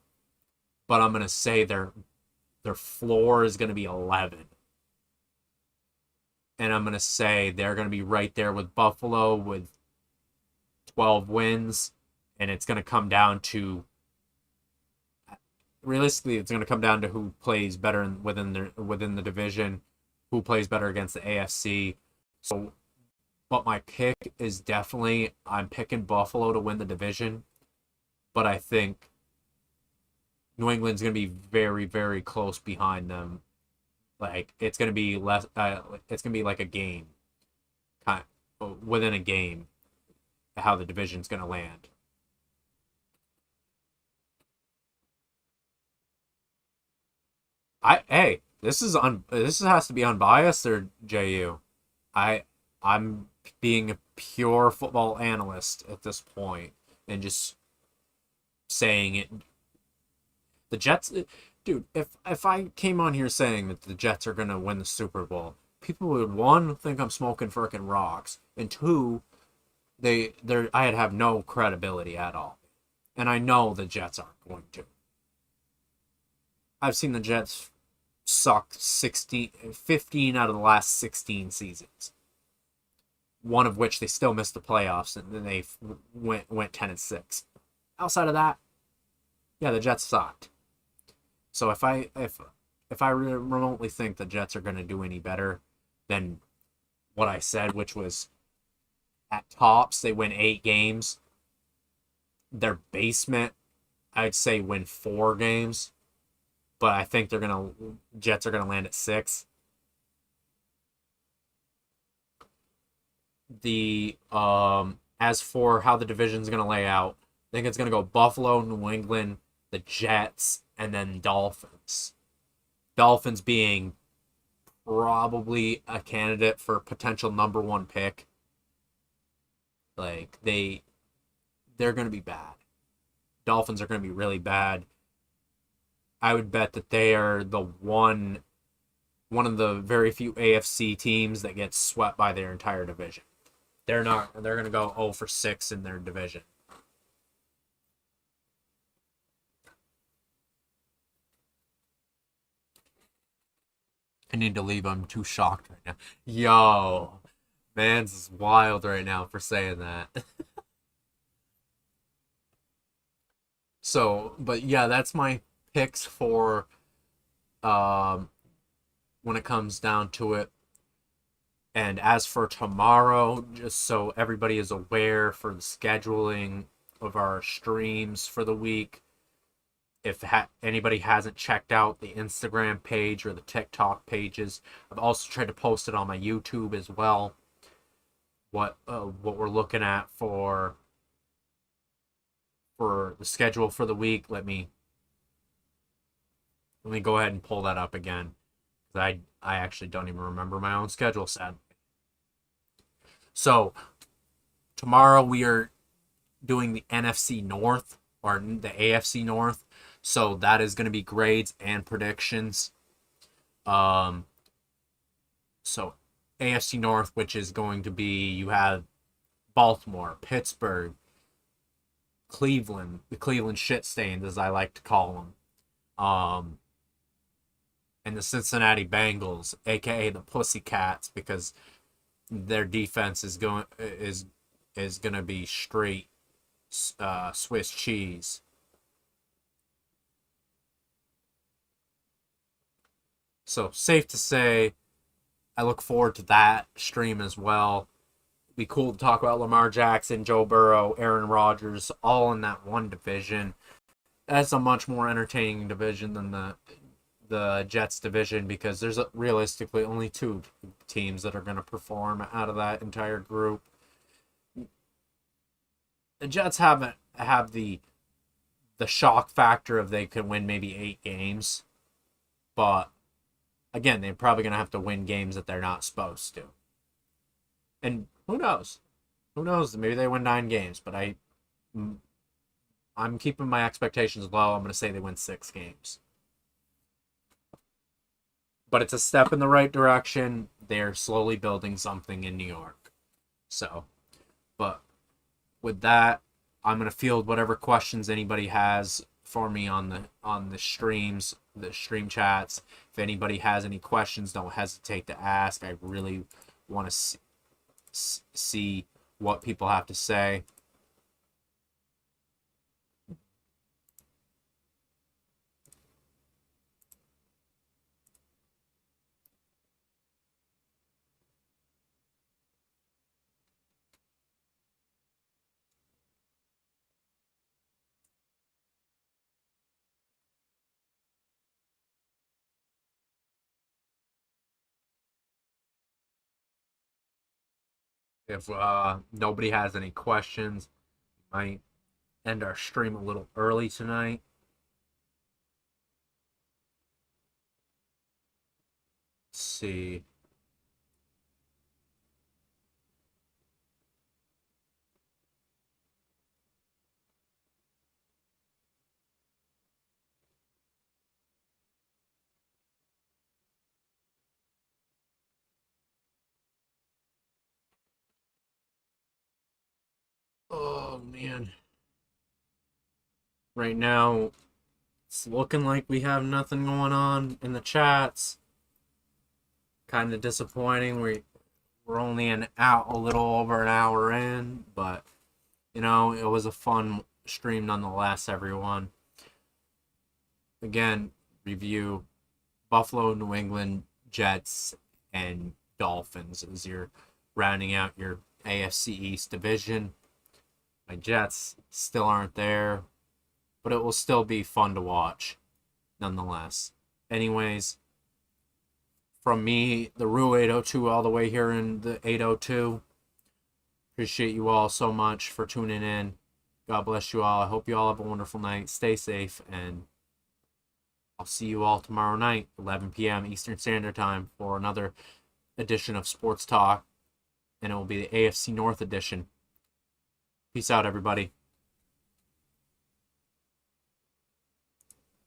but I'm going to say their floor is going to be 11. And I'm going to say they're going to be right there with Buffalo with 12 wins, and it's going to come down to realistically, it's going to come down to who plays better within the division, who plays better against the AFC. So, but my pick is definitely I'm picking Buffalo to win the division, but I think New England's going to be very, very close behind them. Like it's going to be less. It's going to be like a game, kind within a game, how the division's going to land. This has to be unbiased or JU. I I'm being a pure football analyst at this point and just saying it. The Jets, dude. If I came on here saying that the Jets are gonna win the Super Bowl, people would one think I'm smoking frickin' rocks, and two, I'd have no credibility at all. And I know the Jets aren't going to. I've seen the Jets suck 15 out of the last 16 seasons. One of which they still missed the playoffs, and then they went 10-6. Outside of that, yeah, the Jets sucked. So if I remotely think the Jets are going to do any better than what I said, which was at tops they win 8 games, their basement I'd say win 4 games, but I think Jets are gonna land at 6. The As for how the division's gonna lay out, I think it's gonna go Buffalo, New England, the Jets, and then Dolphins. Dolphins being probably a candidate for potential number 1 pick. Like they're gonna be bad. Dolphins are gonna be really bad. I would bet that they are the one of the very few AFC teams that gets swept by their entire division. They're going to go 0-6 in their division. I need to leave. I'm too shocked right now. Yo, man's is wild right now for saying that. So, but yeah, that's my picks for when it comes down to it. And as for tomorrow, just so everybody is aware for the scheduling of our streams for the week, if anybody hasn't checked out the Instagram page or the TikTok pages, I've also tried to post it on my YouTube as well. What we're looking at for the schedule for the week. Let me go ahead and pull that up again. I actually don't even remember my own schedule set. So tomorrow we are doing the NFC North or the AFC North. So that is going to be grades and predictions. So AFC North, which is going to be, you have Baltimore, Pittsburgh, Cleveland, the Cleveland shit stains, as I like to call them. And the Cincinnati Bengals, aka the Pussycats, because their defense is going to be straight Swiss cheese. So safe to say, I look forward to that stream as well. It'd be cool to talk about Lamar Jackson, Joe Burrow, Aaron Rodgers, all in that one division. That's a much more entertaining division than the Jets division, because there's realistically only 2 teams that are going to perform out of that entire group. The Jets have the shock factor of they could win maybe 8 games, but again, they're probably going to have to win games that they're not supposed to. And who knows? Who knows? Maybe they win 9 games, but I'm keeping my expectations low. I'm going to say they win 6 games. But it's a step in the right direction. They're slowly building something in New York. So, but with that, I'm going to field whatever questions anybody has for me on the streams, the stream chats. If anybody has any questions, don't hesitate to ask. I really want to see what people have to say. If nobody has any questions, we might end our stream a little early tonight. Let's see. Oh man. Right now, it's looking like we have nothing going on in the chats. Kind of disappointing. We're only a little over an hour in, but you know, it was a fun stream nonetheless, everyone. Again, review Buffalo, New England, Jets, and Dolphins as you're rounding out your AFC East division. My Jets still aren't there, but it will still be fun to watch nonetheless. Anyways, from me, the theroo802 all the way here in the 802. Appreciate you all so much for tuning in. God bless you all. I hope you all have a wonderful night. Stay safe, and I'll see you all tomorrow night, 11 p.m. Eastern Standard Time, for another edition of Sports Talk, and it will be the AFC North edition. Peace out, everybody.